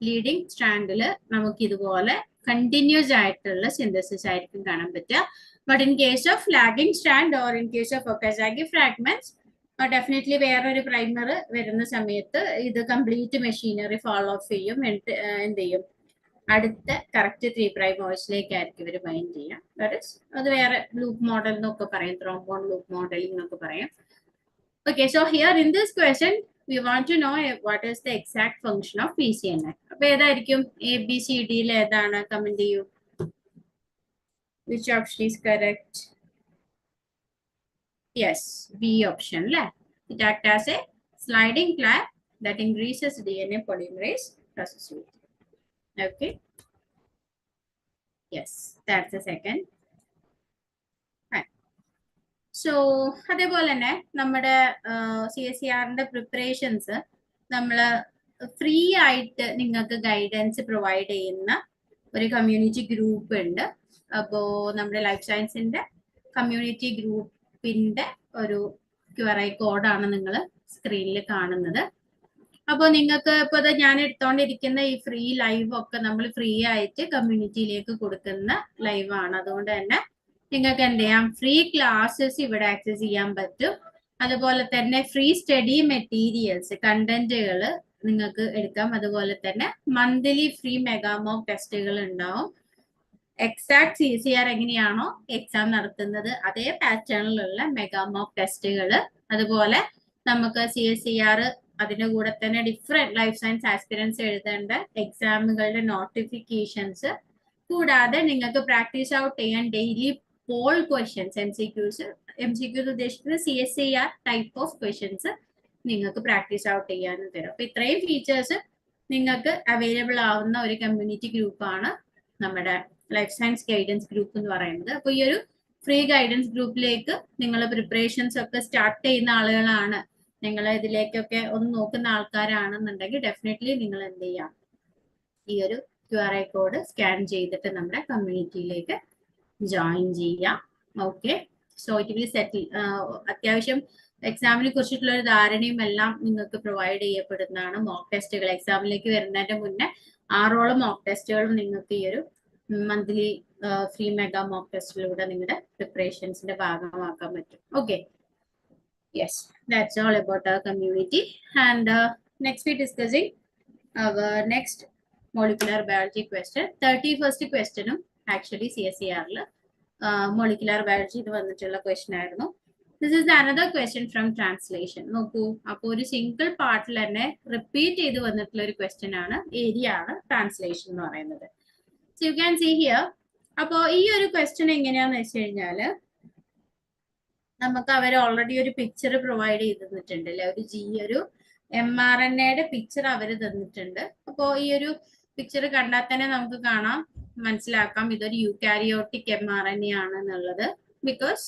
ലീഡിങ് സ്ട്രാൻഡില് നമുക്ക് ഇതുപോലെ കണ്ടിന്യൂസ് ആയിട്ടുള്ള സിന്തസിസ് ആയിരിക്കും കാണാൻ പറ്റുക. But in case of lagging strand or in case of Okazaki fragments definitely വേറൊരു പ്രൈമർ വരുന്ന സമയത്ത് ഇത് കംപ്ലീറ്റ് മെഷീനറി ഫോളോ ഓഫ് ചെയ്യും. എന്ത് ചെയ്യും, അടുത്ത കറക്റ്റ് 3' വോയിസിലേക്കായിരിക്കും ഇവർ ബൈൻഡ് ചെയ്യാം. അത് വേറെ ലൂപ്പ് മോഡൽ എന്നൊക്കെ പറയും, ത്രോംബോൺ ലൂപ്പ് മോഡലിംഗ് എന്നൊക്കെ പറയും. Okay, so here in this question we want to know what is the exact function of PCNA. അപ്പൊ ഏതായിരിക്കും ABCD ഏതാണ്, കമന്റ് ചെയ്യൂ. Which option is correct? Yes, B option അല്ലേ. It acts as a sliding clamp that increases DNA polymerase processivity. Okay. Yes, that's the second. So അതേപോലെ തന്നെ നമ്മുടെ CSERന്റെ പ്രിപ്പറേഷൻസ് നമ്മൾ ഫ്രീ ആയിട്ട് നിങ്ങൾക്ക് ഗൈഡൻസ് പ്രൊവൈഡ് ചെയ്യുന്ന ഒരു കമ്മ്യൂണിറ്റി ഗ്രൂപ്പ് ഉണ്ട്. അപ്പോ നമ്മുടെ ലൈഫ് സയൻസിന്റെ കമ്മ്യൂണിറ്റി ഗ്രൂപ്പിന്റെ ഒരു QR കോഡാണ് നിങ്ങൾ സ്ക്രീനിൽ കാണുന്നത്. അപ്പോൾ നിങ്ങൾക്ക് ഇപ്പോൾ ഞാൻ എടുത്തോണ്ടിരിക്കുന്ന ഈ ഫ്രീ ലൈവ് ഒക്കെ നമ്മൾ ഫ്രീ ആയിട്ട് കമ്മ്യൂണിറ്റിയിലേക്ക് കൊടുക്കുന്ന ലൈവാണ്. അതുകൊണ്ട് തന്നെ നിങ്ങൾക്ക് എന്ത് ചെയ്യാം, ഫ്രീ ക്ലാസ്സസ് ഇവിടെ ആക്സസ് ചെയ്യാൻ പറ്റും. അതുപോലെ തന്നെ ഫ്രീ സ്റ്റഡി മെറ്റീരിയൽസ്, കണ്ടന്റുകൾ നിങ്ങൾക്ക് എടുക്കാം. അതുപോലെ തന്നെ മന്ത്ലി ഫ്രീ മെഗാമോക്ക് ടെസ്റ്റുകൾ ഉണ്ടാവും. എക്സാക്ട് CSER എങ്ങനെയാണോ എക്സാം നടത്തുന്നത് അതേ പാറ്റേണിലുള്ള മെഗാമോക്ക് ടെസ്റ്റുകൾ, അതുപോലെ നമുക്ക് CSER അതിന്റെ കൂടെ തന്നെ ഡിഫറെന്റ് ലൈഫ് സയൻസ് ആസ്പിരൻസ് എഴുതേണ്ട എക്സാമുകളുടെ നോട്ടിഫിക്കേഷൻസ്, കൂടാതെ നിങ്ങൾക്ക് പ്രാക്ടീസ് ഔട്ട് ചെയ്യാൻ ഡെയിലി പോൾ ക്വസ്റ്റ്യൻസ്, MCQ ഉദ്ദേശിക്കുന്ന CSER ടൈപ്പ് ഓഫ് ക്വസ്റ്റ്യൻസ് നിങ്ങൾക്ക് പ്രാക്ടീസ് ഔട്ട് ചെയ്യാനും തരും. അപ്പൊ ഇത്രയും ഫീച്ചേഴ്സ് നിങ്ങൾക്ക് അവൈലബിൾ ആവുന്ന ഒരു കമ്മ്യൂണിറ്റി ഗ്രൂപ്പാണ് നമ്മുടെ ലൈഫ് സയൻസ് ഗൈഡൻസ് ഗ്രൂപ്പ് എന്ന് പറയുന്നത്. അപ്പൊ ഈ ഒരു ഫ്രീ ഗൈഡൻസ് ഗ്രൂപ്പിലേക്ക് നിങ്ങൾ പ്രിപ്പറേഷൻസ് ഒക്കെ സ്റ്റാർട്ട് ചെയ്യുന്ന ആളുകളാണ്, നിങ്ങൾ ഇതിലേക്കൊക്കെ ഒന്ന് നോക്കുന്ന ആൾക്കാരാണെന്നുണ്ടെങ്കിൽ ഡെഫിനറ്റ്ലി നിങ്ങൾ എന്ത് ചെയ്യാം, ഈ ഒരു QR കോഡ് സ്കാൻ ചെയ്തിട്ട് നമ്മുടെ കമ്മ്യൂണിറ്റിയിലേക്ക് ജോയിൻ ചെയ്യാം. ഓക്കെ, സോ ഇറ്റ് വിൽ സെറ്റിൽ. അത്യാവശ്യം എക്സാമിനെ കുറിച്ചിട്ടുള്ള ഒരു ധാരണയും എല്ലാം നിങ്ങൾക്ക് പ്രൊവൈഡ് ചെയ്യപ്പെടുന്നതാണ്. മോക്ക് ടെസ്റ്റുകൾ എക്സാമിലേക്ക് വരുന്നതിന്റെ മുന്നേ 6ഓളം മോക്ക് ടെസ്റ്റുകളും നിങ്ങൾക്ക് ഈ ഒരു മന്ത്ലി ഫ്രീ മെഗാ മോക്ക് ടെസ്റ്റിലൂടെ നിങ്ങളുടെ പ്രിപ്പറേഷൻസിന്റെ ഭാഗമാക്കാൻ പറ്റും. Okay, yes, that's all about our community. And next we discussing our next molecular biology question. 31st ക്വസ്റ്റ്യനും ആക്ച്വലി CSER molecular biology വന്നിട്ടുള്ള ക്വസ്റ്റ്യൻ ആയിരുന്നു. This is another question from translation. നോക്കൂ, അപ്പോൾ ഒരു സിംഗിൾ പാർട്ടിൽ തന്നെ റിപ്പീറ്റ് ചെയ്ത് വന്നിട്ടുള്ള ഒരു ക്വസ്റ്റ്യൻ ആണ്, ഏരിയ ആണ് ട്രാൻസ്ലേഷൻ എന്ന് പറയുന്നത്. So you can see here. അപ്പോൾ ഈ ഒരു ക്വസ്റ്റ്യൻ എങ്ങനെയാന്ന് വെച്ച് കഴിഞ്ഞാല് നമുക്ക് അവർ ഓൾറെഡി ഒരു പിക്ചർ പ്രൊവൈഡ് ചെയ്ത് തന്നിട്ടുണ്ട് അല്ലെ, ഒരു mRNA പിക്ചർ അവർ തന്നിട്ടുണ്ട്. അപ്പോൾ ഈ ഒരു പിക്ചർ കണ്ടാൽ തന്നെ നമുക്ക് കാണാം, മനസ്സിലാക്കാം ഇതൊരു യൂകാരിയോട്ടിക് mRNA ആണ് എന്നുള്ളത്. ബിക്കോസ്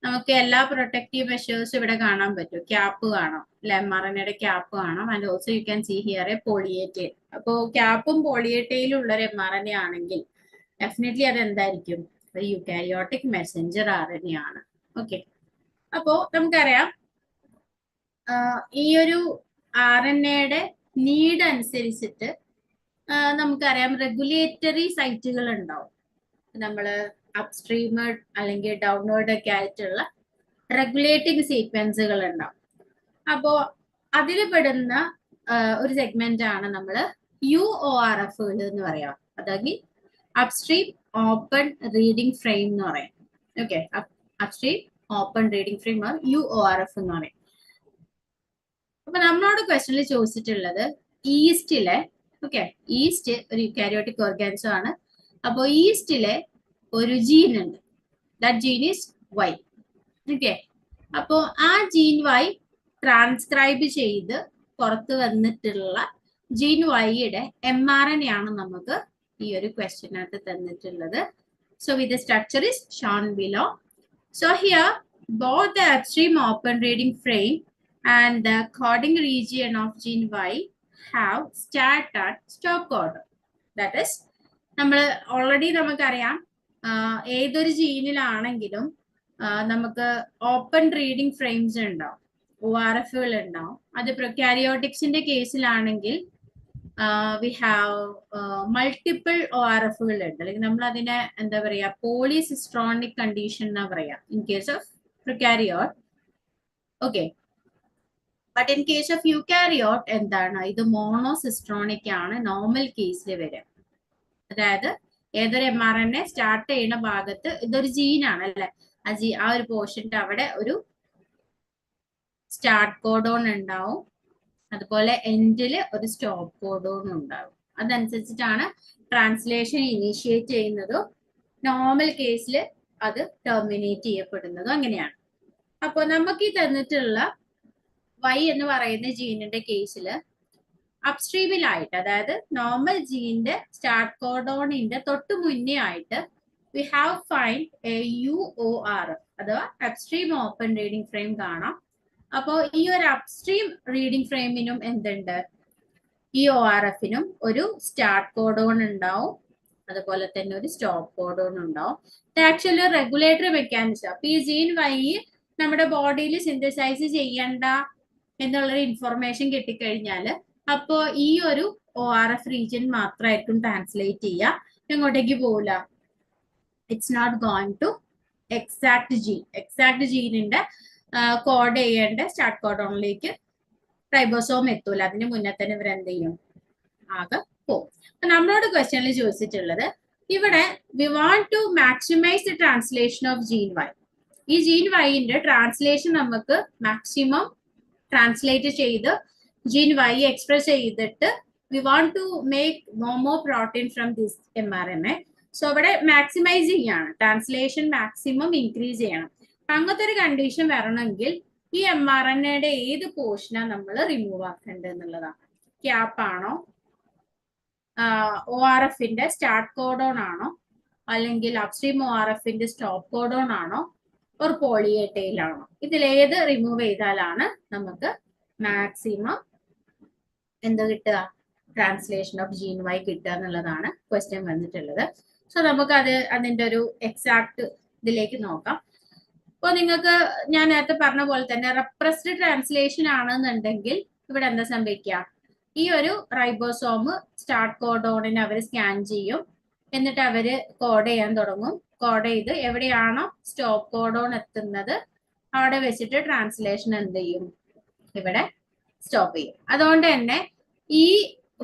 നമുക്ക് എല്ലാ പ്രൊട്ടക്റ്റീവ് മെഷേഴ്സും ഇവിടെ കാണാൻ പറ്റും. ക്യാപ്പ് കാണാം അല്ലെ, mRNA ക്യാപ്പ് കാണാം. And also you can see here a poly A tail. അപ്പോൾ ക്യാപ്പും പോളിയേറ്റൈലും ഉള്ള ഒരു mRNA ആണെങ്കിൽ ഡെഫിനറ്റ്ലി അത് എന്തായിരിക്കും, ഒരു യൂകാരിയോട്ടിക് മെസ്സഞ്ചർ RNA ആണ്. ഓക്കെ, അപ്പോ നമുക്കറിയാം ഈ ഒരു RNA നീഡ് അനുസരിച്ചിട്ട് നമുക്കറിയാം റെഗുലേറ്ററി സൈറ്റുകൾ ഉണ്ടാവും. നമ്മൾ അപ്സ്ട്രീമേഡ് അല്ലെങ്കിൽ ഡൗൺവേർഡ് ഒക്കെ ആയിട്ടുള്ള റെഗുലേറ്റിംഗ് സീക്വൻസുകൾ ഉണ്ടാവും. അപ്പോൾ അതിൽ പെടുന്ന ഒരു സെഗ്മെന്റ് ആണ് നമ്മൾ UORF എന്ന് പറയാം, അതായത് അപ്സ്ട്രീം ഓപ്പൺ റീഡിംഗ് ഫ്രെയിം എന്ന് പറയും. Okay, upstream open reading frame UORF എന്ന് പറയും. അപ്പൊ നമ്മളോട് ക്വസ്റ്റനിൽ ചോദിച്ചിട്ടുള്ളത് ഈസ്റ്റിലെ, ഓക്കെ, ഈസ്റ്റ് ഒരു യൂകാരിയോട്ടിക് ഓർഗാനിസം ആണ്. അപ്പോൾ ഈസ്റ്റിലെ ഒരു ജീൻ ഉണ്ട്, that gene is Y. Okay, അപ്പോ ആ ജീൻ Y ട്രാൻസ്ക്രൈബ് ചെയ്ത് പുറത്ത് വന്നിട്ടുള്ള ജീൻ Yയുടെ mRNA ആണ് നമുക്ക് ഈ ഒരു ക്വസ്റ്റ്യനകത്ത് തന്നിട്ടുള്ളത്. So with the structure is Sean below. So here both the upstream open reading frame and the coding region of gene Y have start and stop codon. That is, നമ്മൾ ഓൾറെഡി നമുക്കറിയാം ഏതൊരു ജീനിലാണെങ്കിലും നമുക്ക് ഓപ്പൺ റീഡിംഗ് ഫ്രെയിംസ് ഉണ്ടാവും, ORFകൾ ഉണ്ടാവും. അത് പ്രൊകാരിയോട്ടിക്സിന്റെ കേസിലാണെങ്കിൽ വി ഹാവ് മൾട്ടിപ്പിൾ ORFകൾ ഉണ്ട്, അല്ലെങ്കിൽ നമ്മൾ അതിനെ എന്താ പറയാ, പോളിസിസ്ട്രോണിക് കണ്ടീഷൻ എന്നാ പറയാ in case of പ്രൊകാരിയോട്ട്. Okay, but in case of eukaryote എന്താണ്, ഇത് മോണോസിസ്ട്രോണിക് ആണ് നോർമൽ കേസിൽ വരെ. അതായത് ഏതൊരു mRNA സ്റ്റാർട്ട് ചെയ്യുന്ന ഭാഗത്ത് ഇതൊരു ജീനാണ് അല്ലെ, ആ ഒരു പോർഷന്റെ അവിടെ ഒരു സ്റ്റാർട്ട് കോഡോൺ ഉണ്ടാവും, അതുപോലെ എൻഡില് ഒരു സ്റ്റോപ്പ് കോഡോൺ ഉണ്ടാവും. അതനുസരിച്ചിട്ടാണ് ട്രാൻസ്ലേഷൻ ഇനീഷ്യേറ്റ് ചെയ്യുന്നതും നോർമൽ കേസിൽ അത് ടെർമിനേറ്റ് ചെയ്യപ്പെടുന്നതും അങ്ങനെയാണ്. അപ്പോൾ നമുക്ക് ഈ തന്നിട്ടുള്ള Y എന്ന് പറയുന്ന ജീനിന്റെ കേസിൽ അപ്സ്ട്രീമിലായിട്ട്, അതായത് നോർമൽ ജീനിന്റെ സ്റ്റാർട്ട് കോഡോണിന്റെ തൊട്ട് മുന്നേ ആയിട്ട് we have find A UORF അഥവാ അപ്സ്ട്രീം ഓപ്പൺ റീഡിംഗ് ഫ്രെയിം കാണാം. അപ്പോൾ ഈ ഒരു അപ്സ്ട്രീം റീഡിംഗ് ഫ്രെയിമിനും എന്തുണ്ട്, ഈ ORFനും ഒരു സ്റ്റാർട്ട് കോഡോൺ ഉണ്ടാവും, അതുപോലെ തന്നെ ഒരു സ്റ്റോപ്പ് കോഡോൺ ഉണ്ടാവും. ഇത് ആക്ച്വലി റെഗുലേറ്ററി മെക്കാനിസം. അപ്പൊ ഈ ജീൻ Y നമ്മുടെ ബോഡിയിൽ സിന്തസൈസ് ചെയ്യണ്ട എന്നുള്ളൊരു ഇൻഫർമേഷൻ കിട്ടിക്കഴിഞ്ഞാൽ അപ്പോ ഈ ഒരു ORF റീജിയൻ മാത്രമായിരിക്കും ട്രാൻസ്ലേറ്റ് ചെയ്യുക, എങ്ങോട്ടേക്ക് പോവില്ല, it's not going to exact ജീനിന്റെ കോഡ് ചെയ്യേണ്ട സ്റ്റാർട്ട് കോഡോണിലേക്ക് റൈബോസോം എത്തൂല, അതിന് മുന്നേ തന്നെ ഇവർ എന്ത് ചെയ്യും, ആകെ പോകും. അപ്പൊ നമ്മളോട് ക്വസ്റ്റ്യനിൽ ചോദിച്ചിട്ടുള്ളത് ഇവിടെ we want to maximize the translation of gene Y. ഈ ജീൻ Yന്റെ ട്രാൻസ്ലേഷൻ നമുക്ക് മാക്സിമം ട്രാൻസ്ലേറ്റ് ചെയ്ത് ജീൻ Y എക്സ്പ്രസ് ചെയ്തിട്ട് we want to make more protein from this mRNA. So ഇവിടെ മാക്സിമൈസ് ചെയ്യാണ്, ട്രാൻസ്ലേഷൻ മാക്സിമം ഇൻക്രീസ് ചെയ്യണം. അപ്പൊ അങ്ങനത്തെ ഒരു കണ്ടീഷൻ വരണമെങ്കിൽ ഈ mRNAയുടെ ഏത് പോർഷനാണ് നമ്മൾ റിമൂവ് ആക്കേണ്ടത് എന്നുള്ളതാണ്. ക്യാപ്പ് ആണോ, ORFന്റെ സ്റ്റാർട്ട് കോഡോൺ ആണോ, അല്ലെങ്കിൽ അപ്സ്ട്രീം ORFന്റെ സ്റ്റോപ്പ് കോഡോൺ ആണോ, ഒരു പോളിയേറ്റൈൽ ആണോ, ഇതിലേത് റിമൂവ് ചെയ്താലാണ് നമുക്ക് മാക്സിമം എന്ത് കിട്ടുക, ട്രാൻസ്ലേഷൻ ഓഫ് ജീൻ Y കിട്ടുക എന്നുള്ളതാണ് ക്വസ്റ്റ്യൻ വന്നിട്ടുള്ളത്. സോ നമുക്ക് അതിന്റെ ഒരു എക്സാക്ട് ഇതിലേക്ക് നോക്കാം. അപ്പോൾ നിങ്ങൾക്ക് ഞാൻ നേരത്തെ പറഞ്ഞ പോലെ തന്നെ റെപ്രസ്ഡ് ട്രാൻസ്ലേഷൻ ആണെന്നുണ്ടെങ്കിൽ ഇവിടെ എന്താ സംഭവിക്കുക, ഈ ഒരു റൈബോസോം സ്റ്റാർട്ട് കോഡോണിനെ അവർ സ്കാൻ ചെയ്യും, എന്നിട്ട് അവര് കോഡ് ചെയ്യാൻ തുടങ്ങും. കോഡ് ചെയ്ത് എവിടെയാണോ സ്റ്റോപ്പ് കോഡോൺ എത്തുന്നത് അവിടെ വെച്ചിട്ട് ട്രാൻസ്ലേഷൻ എന്ത് ചെയ്യും, ഇവിടെ സ്റ്റോപ്പ് ചെയ്യും. അതുകൊണ്ട് തന്നെ ഈ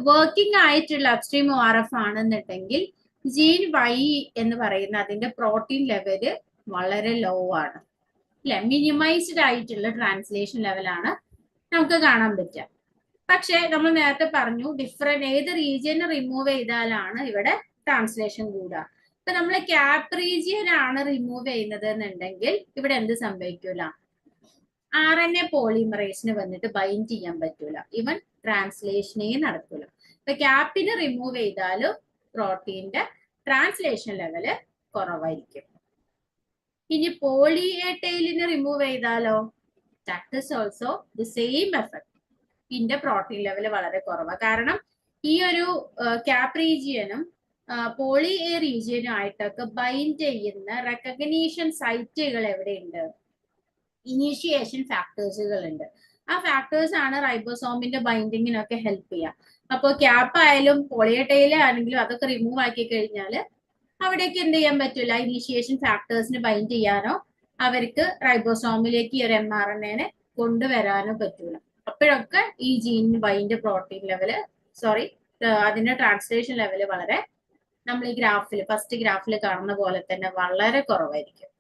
വർക്കിംഗ് ആയിട്ടുള്ള അപ്സ്ട്രീം ORF ആണെന്നുണ്ടെങ്കിൽ ജീൻ വൈ എന്ന് പറയുന്ന അതിന്റെ പ്രോട്ടീൻ ലെവല് വളരെ ലോ ആണ് അല്ലെ, മിനിമൈസ്ഡ് ആയിട്ടുള്ള ട്രാൻസ്ലേഷൻ ലെവലാണ് നമുക്ക് കാണാൻ പറ്റുക. പക്ഷെ നമ്മൾ നേരത്തെ പറഞ്ഞു ഡിഫറെന്റ് ഏത് റീജിയൻ റിമൂവ് ചെയ്താലാണ് ഇവിടെ ട്രാൻസ്ലേഷൻ കൂടുക. ഇപ്പൊ നമ്മൾ ക്യാപ് റീജിയൻ ആണ് റിമൂവ് ചെയ്യുന്നത് എന്നുണ്ടെങ്കിൽ ഇവിടെ എന്ത് സംഭവിക്കൂല, RNA പോളിമറേസിന് വന്നിട്ട് ബൈൻഡ് ചെയ്യാൻ പറ്റൂല, ഇവൻ ട്രാൻസ്ലേഷനേ നടക്കൂല. ഇപ്പൊ ക്യാപ്പിന് റിമൂവ് ചെയ്താലും പ്രോട്ടീന്റെ ട്രാൻസ്ലേഷൻ ലെവല് കുറവായിരിക്കും. ഇനി പോളി എ ടെയിലിന് റിമൂവ് ചെയ്താലോ, that is also the same effect. ഇതിന്റെ പ്രോട്ടീൻ ലെവൽ വളരെ കുറവാണ്. കാരണം ഈ ഒരു ക്യാപ് റീജിയനും പോളി എ റീജിയനും ആയിട്ടൊക്കെ ബൈൻഡ് ചെയ്യുന്ന റെക്കഗ്നീഷൻ സൈറ്റുകൾ എവിടെയുണ്ട്, ഇനീഷ്യേഷൻ ഫാക്ടേഴ്സുകൾ ഉണ്ട്. ആ ഫാക്ടേഴ്സ് ആണ് റൈബോസോമിന്റെ ബൈൻഡിങ്ങിനൊക്കെ ഹെൽപ്പ് ചെയ്യുക. അപ്പോൾ ക്യാപ്പ് ആയാലും പോളിയടൈൽ ആണെങ്കിലും അതൊക്കെ റിമൂവ് ആക്കി കഴിഞ്ഞാൽ അവിടേക്ക് എന്ത് ചെയ്യാൻ പറ്റില്ല, ഇനീഷ്യേഷൻ ഫാക്ടേഴ്സിന് ബൈൻഡ് ചെയ്യാനോ അവർക്ക് റൈബോസോമിലേക്ക് ഈ ഒരു mRNA കൊണ്ടുവരാനോ പറ്റൂല. അപ്പോഴൊക്കെ ഈ ജീൻ വൈന്റെ പ്രോട്ടീൻ ലെവല് അതിന്റെ ട്രാൻസ്ലേഷൻ ലെവല് വളരെ നമ്മൾ ഈ ഗ്രാഫിൽ ഫസ്റ്റ് ഗ്രാഫിൽ കാണുന്ന പോലെ തന്നെ വളരെ കുറവായിരിക്കും.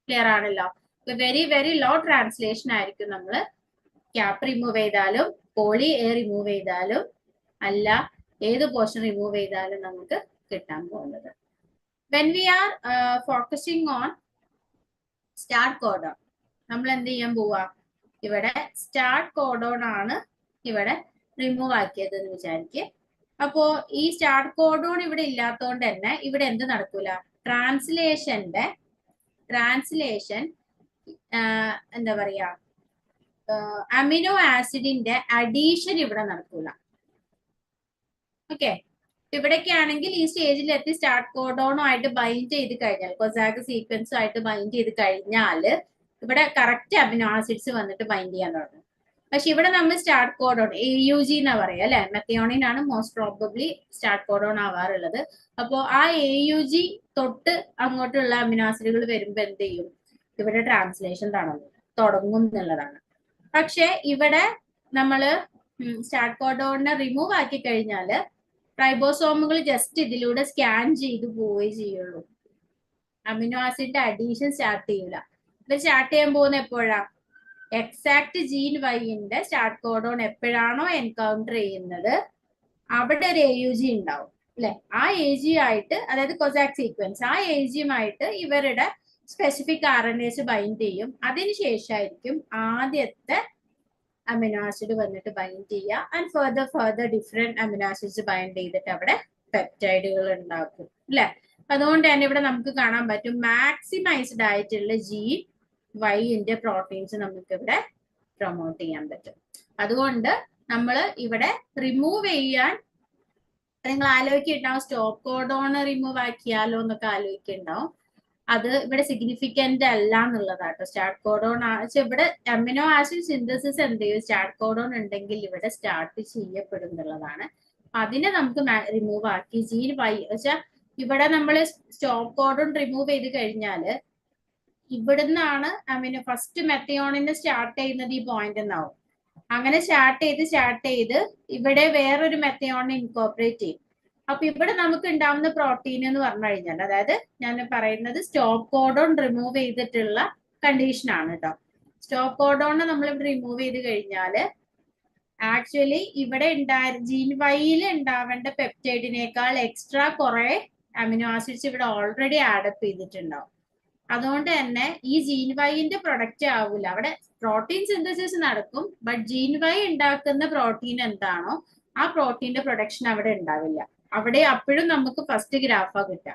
ക്ലിയർ ആണല്ലോ. വെരി വെരി ലോ ട്രാൻസ്ലേഷൻ ആയിരിക്കും നമ്മൾ ക്യാപ്പ് റിമൂവ് ചെയ്താലും പോളി എ റിമൂവ് ചെയ്താലും അല്ല ഏത് പോർഷൻ റിമൂവ് ചെയ്താലും നമുക്ക് കിട്ടാൻ പോകുന്നത്. When we R focusing own start codon, നമ്മൾ എന്ത് ചെയ്യാൻ പോവാ, ഇവിടെ സ്റ്റാർട്ട് കോഡോൺ ആണ് ഇവിടെ റിമൂവ് ആക്കിയത് എന്ന് വിചാരിക്കുക. അപ്പോ ഈ സ്റ്റാർട്ട് കോഡോൺ ഇവിടെ ഇല്ലാത്തതുകൊണ്ട് തന്നെ ഇവിടെ എന്ത് നടക്കൂല, ട്രാൻസ്ലേഷൻ എന്താ പറയാ, അമിനോ ആസിഡിന്റെ അഡീഷൻ ഇവിടെ നടക്കൂല. ഓക്കെ, ഇവിടേക്ക് ആണെങ്കിൽ ഈ സ്റ്റേജിൽ എത്തി സ്റ്റാർട്ട് കോഡോണോ ആയിട്ട് ബൈൻഡ് ചെയ്ത് കഴിഞ്ഞാൽ, കൊസാക്ക് സീക്വൻസും ആയിട്ട് ബൈൻഡ് ചെയ്ത് കഴിഞ്ഞാൽ ഇവിടെ കറക്റ്റ് അമിനോ ആസിഡ്സ് വന്നിട്ട് ബൈൻഡ് ചെയ്യാൻ തുടങ്ങും. പക്ഷെ ഇവിടെ നമ്മൾ സ്റ്റാർട്ട് കോഡോൺ AUG എന്നാ പറയാ അല്ലെ, മെത്തിയോണിൻ ആണ് മോസ്റ്റ് പ്രോബബ്ലി സ്റ്റാർട്ട് കോഡോൺ ആവാറുള്ളത്. അപ്പോൾ ആ AUG തൊട്ട് അങ്ങോട്ടുള്ള അമിനോ ആസിഡുകൾ വരുമ്പോ എന്ത് ചെയ്യും, ഇവിടെ ട്രാൻസ്ലേഷൻ തുടങ്ങും എന്നുള്ളതാണ്. പക്ഷെ ഇവിടെ നമ്മള് സ്റ്റാർട്ട് കോഡോണിനെ റിമൂവ് ആക്കി കഴിഞ്ഞാല് റൈബോസോമുകൾ ജസ്റ്റ് ഇതിലൂടെ സ്കാൻ ചെയ്തു പോവുകയേ ചെയ്യുള്ളൂ, അമിനോ ആസിഡിന്റെ അഡീഷൻ സ്റ്റാർട്ട് ചെയ്യൂല. ഇത് സ്റ്റാർട്ട് ചെയ്യാൻ പോകുന്ന എപ്പോഴാ, എക്സാക്ട് ജീൻ വൈന്റെ സ്റ്റാർട്ട് കോഡോൺ എപ്പോഴാണോ എൻകൗണ്ടർ ചെയ്യുന്നത് അവിടെ ഒരു AUG ഉണ്ടാവും അല്ലെ. ആ AG ആയിട്ട്, അതായത് കൊസാക് സീക്വൻസ്, ആ AGയുമായിട്ട് ഇവരുടെ സ്പെസിഫിക് RNAs ബൈൻഡ് ചെയ്യും. അതിനുശേഷമായിരിക്കും ആദ്യത്തെ അമിനോ ആസിഡ് വന്നിട്ട് ബൈൻഡ് ചെയ്യുക. And further different amino acids bind ചെയ്തിട്ട് അവിടെ പെപ്റ്റൈഡുകൾ ഉണ്ടാക്കും അല്ലെ. അതുകൊണ്ട് തന്നെ ഇവിടെ നമുക്ക് കാണാൻ പറ്റും മാക്സിമൈസ്ഡ് ആയിട്ടുള്ള ജീൻ വൈന്റെ പ്രോട്ടീൻസ് നമുക്ക് ഇവിടെ പ്രൊമോട്ട് ചെയ്യാൻ പറ്റും. അതുകൊണ്ട് നമ്മൾ ഇവിടെ റിമൂവ് ചെയ്യാൻ നിങ്ങൾ ആലോചിക്കുന്നുണ്ടാവും, സ്റ്റോപ്പ് കോഡോൺ റിമൂവ് ആക്കിയാലോ എന്നൊക്കെ ആലോചിക്കുന്നുണ്ടാവും. അത് ഇവിടെ സിഗ്നിഫിക്കന്റ് അല്ല എന്നുള്ളതാട്ടോ. സ്റ്റാർട്ട് കോഡോൺ ഇവിടെ അമിനോ ആസിഡ് സിന്തസിസ് എന്ത് ചെയ്യും, സ്റ്റാർട്ട് കോഡോൺ ഉണ്ടെങ്കിൽ ഇവിടെ സ്റ്റാർട്ട് ചെയ്യപ്പെടും എന്നുള്ളതാണ്. അതിനെ നമുക്ക് റിമൂവ് ആക്കി ജീൻ വൈ വെച്ചാൽ ഇവിടെ നമ്മൾ സ്റ്റോപ്പ് കോഡോൺ റിമൂവ് ചെയ്ത് കഴിഞ്ഞാല് ഇവിടുന്നാണ് ഫസ്റ്റ് മെത്തിയോണിന് സ്റ്റാർട്ട് ചെയ്യുന്നത് ഈ പോയിന്റ് എന്നാവും. അങ്ങനെ സ്റ്റാർട്ട് ചെയ്ത് ഇവിടെ വേറൊരു മെത്തിയോണിനെ ഇൻകോർപ്പറേറ്റ് ചെയ്യും. അപ്പൊ ഇവിടെ നമുക്ക് ഉണ്ടാവുന്ന പ്രോട്ടീൻ എന്ന് പറഞ്ഞു കഴിഞ്ഞാൽ, അതായത് ഞാൻ പറയുന്നത് സ്റ്റോപ്പ് കോഡോൺ റിമൂവ് ചെയ്തിട്ടുള്ള കണ്ടീഷൻ ആണ് കേട്ടോ. സ്റ്റോപ്പ് കോഡോൺ നമ്മൾ ഇവിടെ റിമൂവ് ചെയ്ത് കഴിഞ്ഞാല് ആക്ച്വലി ഇവിടെ ജീൻ വൈയിൽ ഉണ്ടാവേണ്ട പെപ്റ്റൈഡിനേക്കാൾ എക്സ്ട്രാ കുറെ അമിനോ ആസിഡ്സ് ഇവിടെ ഓൾറെഡി ആഡപ്പ് ചെയ്തിട്ടുണ്ടാവും. അതുകൊണ്ട് തന്നെ ഈ ജീൻ വൈന്റെ പ്രൊഡക്റ്റ് ആവില്ല, അവിടെ പ്രോട്ടീൻ സിന്തസിസ് നടക്കും. ബട്ട് ജീൻ വൈ ഉണ്ടാക്കുന്ന പ്രോട്ടീൻ എന്താണോ ആ പ്രോട്ടീന്റെ പ്രൊഡക്ഷൻ അവിടെ ഉണ്ടാവില്ല. അവിടെ അപ്പോഴും നമുക്ക് ഫസ്റ്റ് ഗ്രാഫാ കിട്ടുക.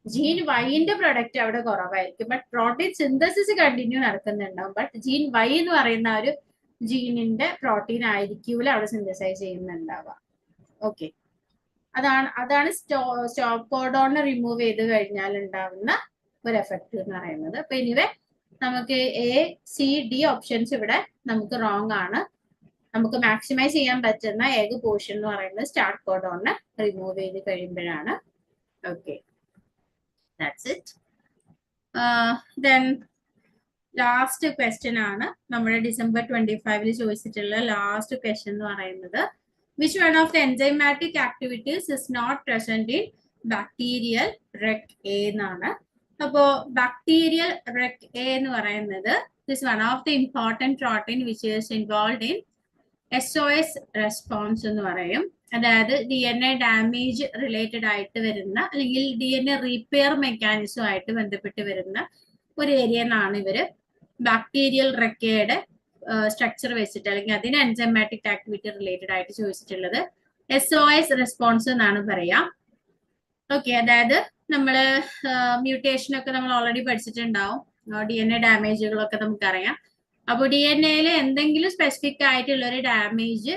ജീൻ വൈന്റെ പ്രൊഡക്റ്റ് അവിടെ കുറവായിരിക്കും, ബട്ട് പ്രോട്ടീൻ സിന്തസിസ് കണ്ടിന്യൂ നടക്കുന്നുണ്ടാവും. ബട്ട് ജീൻ വൈ എന്ന് പറയുന്ന ഒരു ജീനിന്റെ പ്രോട്ടീൻ ആയിരിക്കൂല അവിടെ സിന്തസൈസ് ചെയ്യുന്നുണ്ടാവുക. ഓക്കെ, അതാണ് സ്റ്റോപ്പ് കോഡോൺ റിമൂവ് ചെയ്ത് കഴിഞ്ഞാൽ ഉണ്ടാവുന്ന ഒരു എഫക്ട് എന്ന് പറയുന്നത്. അപ്പൊ എനിവേ നമുക്ക് ACD ഓപ്ഷൻസ് ഇവിടെ നമുക്ക് റോങ് ആണ്. നമുക്ക് മാക്സിമൈസ് ചെയ്യാൻ പറ്റുന്ന ഏക പോർഷൻ എന്ന് പറയുന്നത് സ്റ്റാർട്ട് കോഡോണിനെ റിമൂവ് ചെയ്ത് കഴിയുമ്പോഴാണ്. Okay, that's it. Then last question ആണ് നമ്മുടെ ഡിസംബർ 25 ചോദിച്ചിട്ടുള്ള ലാസ്റ്റ് ക്വസ്റ്റ്യൻ എന്ന് പറയുന്നത് which one of the enzymatic activities is not present in bacterial Rec A എന്നാണ്. അപ്പോ ബാക്ടീരിയൽ റെക് എ എന്ന് പറയുന്നത് is one of the important protein which is involve in SOS response എന്ന് പറയും. അതായത് DNA ഡാമേജ് റിലേറ്റഡ് ആയിട്ട് വരുന്ന അല്ലെങ്കിൽ DNA റിപ്പയർ മെക്കാനിസം ആയിട്ട് ബന്ധപ്പെട്ട് വരുന്ന ഒരു ഏരിയ എന്നാണ് ഇവര് ബാക്ടീരിയൽ റെക്കയുടെ സ്ട്രക്ചർ വെച്ചിട്ട് അല്ലെങ്കിൽ അതിന് എൻസൈമാറ്റിക് ആക്ടിവിറ്റി റിലേറ്റഡ് ആയിട്ട് ചോദിച്ചിട്ടുള്ളത് SOS റെസ്പോൺസ് എന്നാണ് പറയാം. ഓക്കെ, അതായത് നമ്മള് മ്യൂട്ടേഷൻ ഒക്കെ നമ്മൾ ഓൾറെഡി പഠിച്ചിട്ടുണ്ടാവും. DNA ഡാമേജുകളൊക്കെ നമുക്കറിയാം. അപ്പോൾ DNA എന്തെങ്കിലും സ്പെസിഫിക് ആയിട്ടുള്ള ഒരു ഡാമേജ്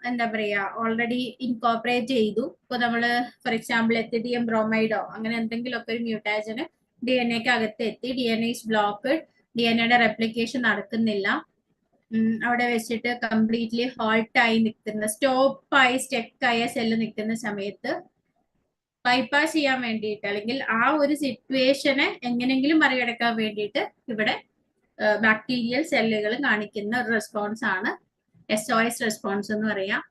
എന്താ പറയാ ഓൾറെഡി ഇൻകോപ്പറേറ്റ് ചെയ്തു. ഇപ്പൊ നമ്മള് ഫോർ എക്സാമ്പിൾ എത്തിഡിയം ബ്രോമൈഡോ അങ്ങനെ എന്തെങ്കിലുമൊക്കെ ഒരു മ്യൂട്ടാജന് DNA-ക്ക് അകത്ത് എത്തി, DNA ഇസ് ബ്ലോക്ക്ഡ്, DNA-യുടെ റെപ്ലിക്കേഷൻ നടക്കുന്നില്ല, അവിടെ വെച്ചിട്ട് കംപ്ലീറ്റ്ലി ഹോൾട്ടായി നിൽക്കുന്ന സ്റ്റോപ്പായി സ്റ്റെക്കായ സെല്ല് നിൽക്കുന്ന സമയത്ത് ബൈപ്പാസ് ചെയ്യാൻ വേണ്ടിയിട്ട് അല്ലെങ്കിൽ ആ ഒരു സിറ്റുവേഷനെ എങ്ങനെങ്കിലും മറികടക്കാൻ വേണ്ടിയിട്ട് ഇവിടെ ബാക്ടീരിയൽ സെല്ലുകൾ കാണിക്കുന്ന ഒരു റെസ്പോൺസ് ആണ് SOS റെസ്പോൺസ് എന്ന് പറയാം.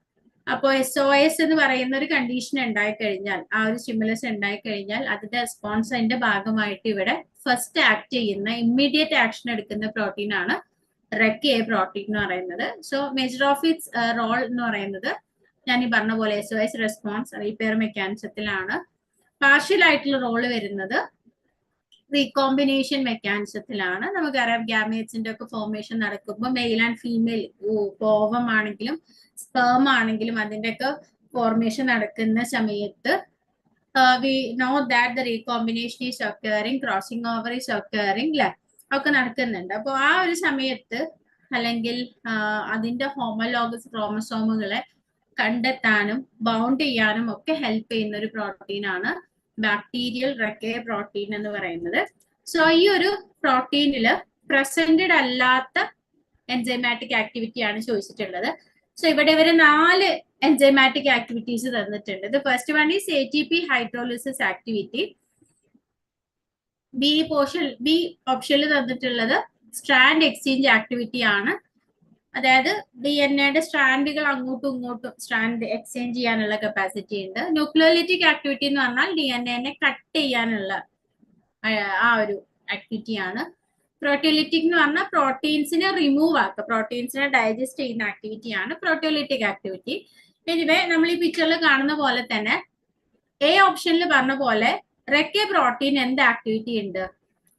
അപ്പോൾ SOS എന്ന് പറയുന്ന ഒരു കണ്ടീഷൻ ഉണ്ടായിക്കഴിഞ്ഞാൽ, ആ ഒരു സ്റ്റിമുലസ് ഉണ്ടായിക്കഴിഞ്ഞാൽ അതിന്റെ റെസ്പോൺസിന്റെ ഭാഗമായിട്ട് ഇവിടെ ഫസ്റ്റ് ആക്ട് ചെയ്യുന്ന ഇമ്മീഡിയറ്റ് ആക്ഷൻ എടുക്കുന്ന പ്രോട്ടീൻ ആണ് റെക് എ പ്രോട്ടീൻ എന്ന് പറയുന്നത്. So major of its role എന്ന് പറയുന്നത് ഞാൻ ഈ പറഞ്ഞ പോലെ SOS റെസ്പോൺസ് റിപ്പയർ മെക്കാനിസത്തിലാണ്. പാർഷ്യൽ ആയിട്ടുള്ള റോള് വരുന്നത് റീകോമ്പിനേഷൻ മെക്കാനിസത്തിലാണ്. നമുക്കറിയാം ഗ്യാമേറ്റ്സിന്റെ ഒക്കെ ഫോർമേഷൻ നടക്കുമ്പോൾ മെയിൽ ആൻഡ് ഫീമെയിൽ ഓവം ആണെങ്കിലും സ്പേം ആണെങ്കിലും അതിന്റെയൊക്കെ ഫോർമേഷൻ നടക്കുന്ന സമയത്ത് we know that the recombination is occurring, crossing over is occurring അല്ലെ, ഒക്കെ നടക്കുന്നുണ്ട്. അപ്പോൾ ആ ഒരു സമയത്ത് അല്ലെങ്കിൽ അതിന്റെ ഹോമോലോഗസ് ക്രോമസോമുകളെ കണ്ടെത്താനും ബൗണ്ട് ചെയ്യാനും ഒക്കെ ഹെൽപ്പ് ചെയ്യുന്ന ഒരു പ്രോട്ടീനാണ് ബാക്ടീരിയൽ റെക് എ പ്രോട്ടീൻ എന്ന് പറയുന്നത്. സോ ഈ ഒരു പ്രോട്ടീനിൽ പ്രസന്റഡ് അല്ലാത്ത എൻസൈമാറ്റിക് ആക്ടിവിറ്റി ആണ് ചോദിച്ചിട്ടുള്ളത്. സോ ഇവിടെ ഇവര് 4 എൻസൈമാറ്റിക് ആക്ടിവിറ്റീസ് തന്നിട്ടുണ്ട്. First one is ATP hydrolysis activity. B ഓപ്ഷനിൽ തന്നിട്ടുള്ളത് സ്ട്രാൻഡ് എക്സ്ചേഞ്ച് ആക്ടിവിറ്റി ആണ്. അതായത് DNA-യുടെ സ്ട്രാൻഡുകൾ അങ്ങോട്ടും ഇങ്ങോട്ടും സ്ട്രാൻഡ് എക്സ്ചേഞ്ച് ചെയ്യാനുള്ള കപ്പാസിറ്റി ഉണ്ട്. ന്യൂക്ലിയോലിറ്റിക് ആക്ടിവിറ്റി എന്ന് പറഞ്ഞാൽ DNA-നെ കട്ട് ചെയ്യാനുള്ള ആ ഒരു ആക്ടിവിറ്റി ആണ്. പ്രോട്ടിയോലിറ്റിക് എന്ന് പറഞ്ഞാൽ പ്രോട്ടീൻസിനെ റിമൂവ് ആക്കുക, പ്രോട്ടീൻസിനെ ഡൈജസ്റ്റ് ചെയ്യുന്ന ആക്ടിവിറ്റി ആണ് പ്രോട്ടിയോലിറ്റിക് ആക്ടിവിറ്റി. എനിവേ നമ്മൾ ഈ പിക്ചറിൽ കാണുന്ന പോലെ തന്നെ എ ഓപ്ഷനിൽ പറഞ്ഞ പോലെ റെക് എ പ്രോട്ടീൻ എന്ത് ആക്ടിവിറ്റി ഉണ്ട്?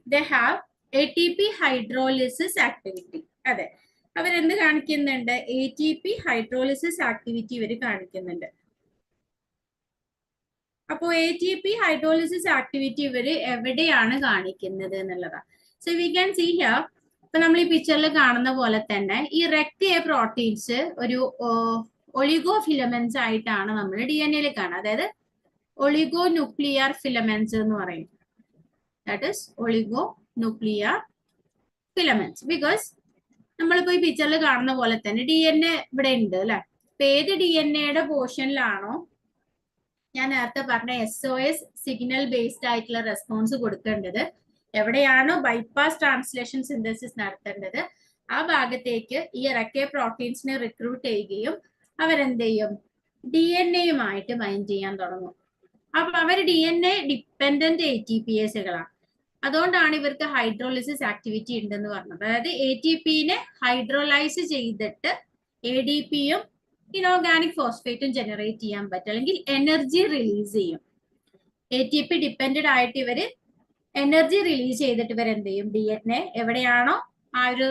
They have ATP hydrolysis activity. അതെ, അവരെന്ത് കാണിക്കുന്നുണ്ട്? ATP ഹൈഡ്രോളിസിസ് ആക്ടിവിറ്റി ഇവർ കാണിക്കുന്നുണ്ട്. അപ്പോൾ ATP ഹൈഡ്രോളിസിസ് ആക്ടിവിറ്റി ഇവര് എവിടെയാണ് കാണിക്കുന്നത് എന്നുള്ളതാണ്. So we can see here. ഇപ്പൊ നമ്മൾ ഈ പിക്ചറിൽ കാണുന്ന പോലെ തന്നെ ഈ റെക് എ പ്രോട്ടീൻസ് ഒരു ഒളിഗോ ഫിലമെന്റ്സ് ആയിട്ടാണ് നമ്മൾ DNA-യിൽ കാണുക. അതായത് ഒളിഗോ ന്യൂക്ലിയർ ഫിലമെന്റ്സ് എന്ന് പറയും. That is oligo nuclear filaments. Because നമ്മളിപ്പോ ഈ പിക്ചറിൽ കാണുന്ന പോലെ തന്നെ DNA ഇവിടെ ഉണ്ട് അല്ലെ. അപ്പൊ ഏത് DNA-യുടെ പോർഷനിലാണോ ഞാൻ നേരത്തെ പറഞ്ഞ SOS സിഗ്നൽ ബേസ്ഡ് ആയിട്ടുള്ള റെസ്പോൺസ് കൊടുക്കേണ്ടത്, എവിടെയാണോ ബൈപ്പാസ് ട്രാൻസ്ലേഷൻ സിന്തസിസ് നടത്തേണ്ടത്, ആ ഭാഗത്തേക്ക് ഈ റെക് എ പ്രോട്ടീൻസിനെ റിക്രൂട്ട് ചെയ്യുകയും അവരെന്ത് ചെയ്യും? DNA-യുമായിട്ട് ബൈൻഡ് ചെയ്യാൻ തുടങ്ങും. അപ്പൊ അവർ DNA ഡിപ്പെൻഡന്റ് ATPaseകളാണ്. അതുകൊണ്ടാണ് ഇവർക്ക് ഹൈഡ്രോളിസിസ് ആക്ടിവിറ്റി ഉണ്ടെന്ന് പറഞ്ഞത്. അതായത് ATP-നെ ഹൈഡ്രോലൈസ് ചെയ്തിട്ട് ADP-യും ഇനോർഗാനിക് ഫോസ്ഫേറ്റും ജനറേറ്റ് ചെയ്യാൻ പറ്റും, അല്ലെങ്കിൽ എനർജി റിലീസ് ചെയ്യും. ATP ഡിപ്പെൻഡഡ് ആയിട്ട് ഇവര് എനർജി റിലീസ് ചെയ്തിട്ട് ഇവർ എന്ത് ചെയ്യും? DNA എവിടെയാണോ ആ ഒരു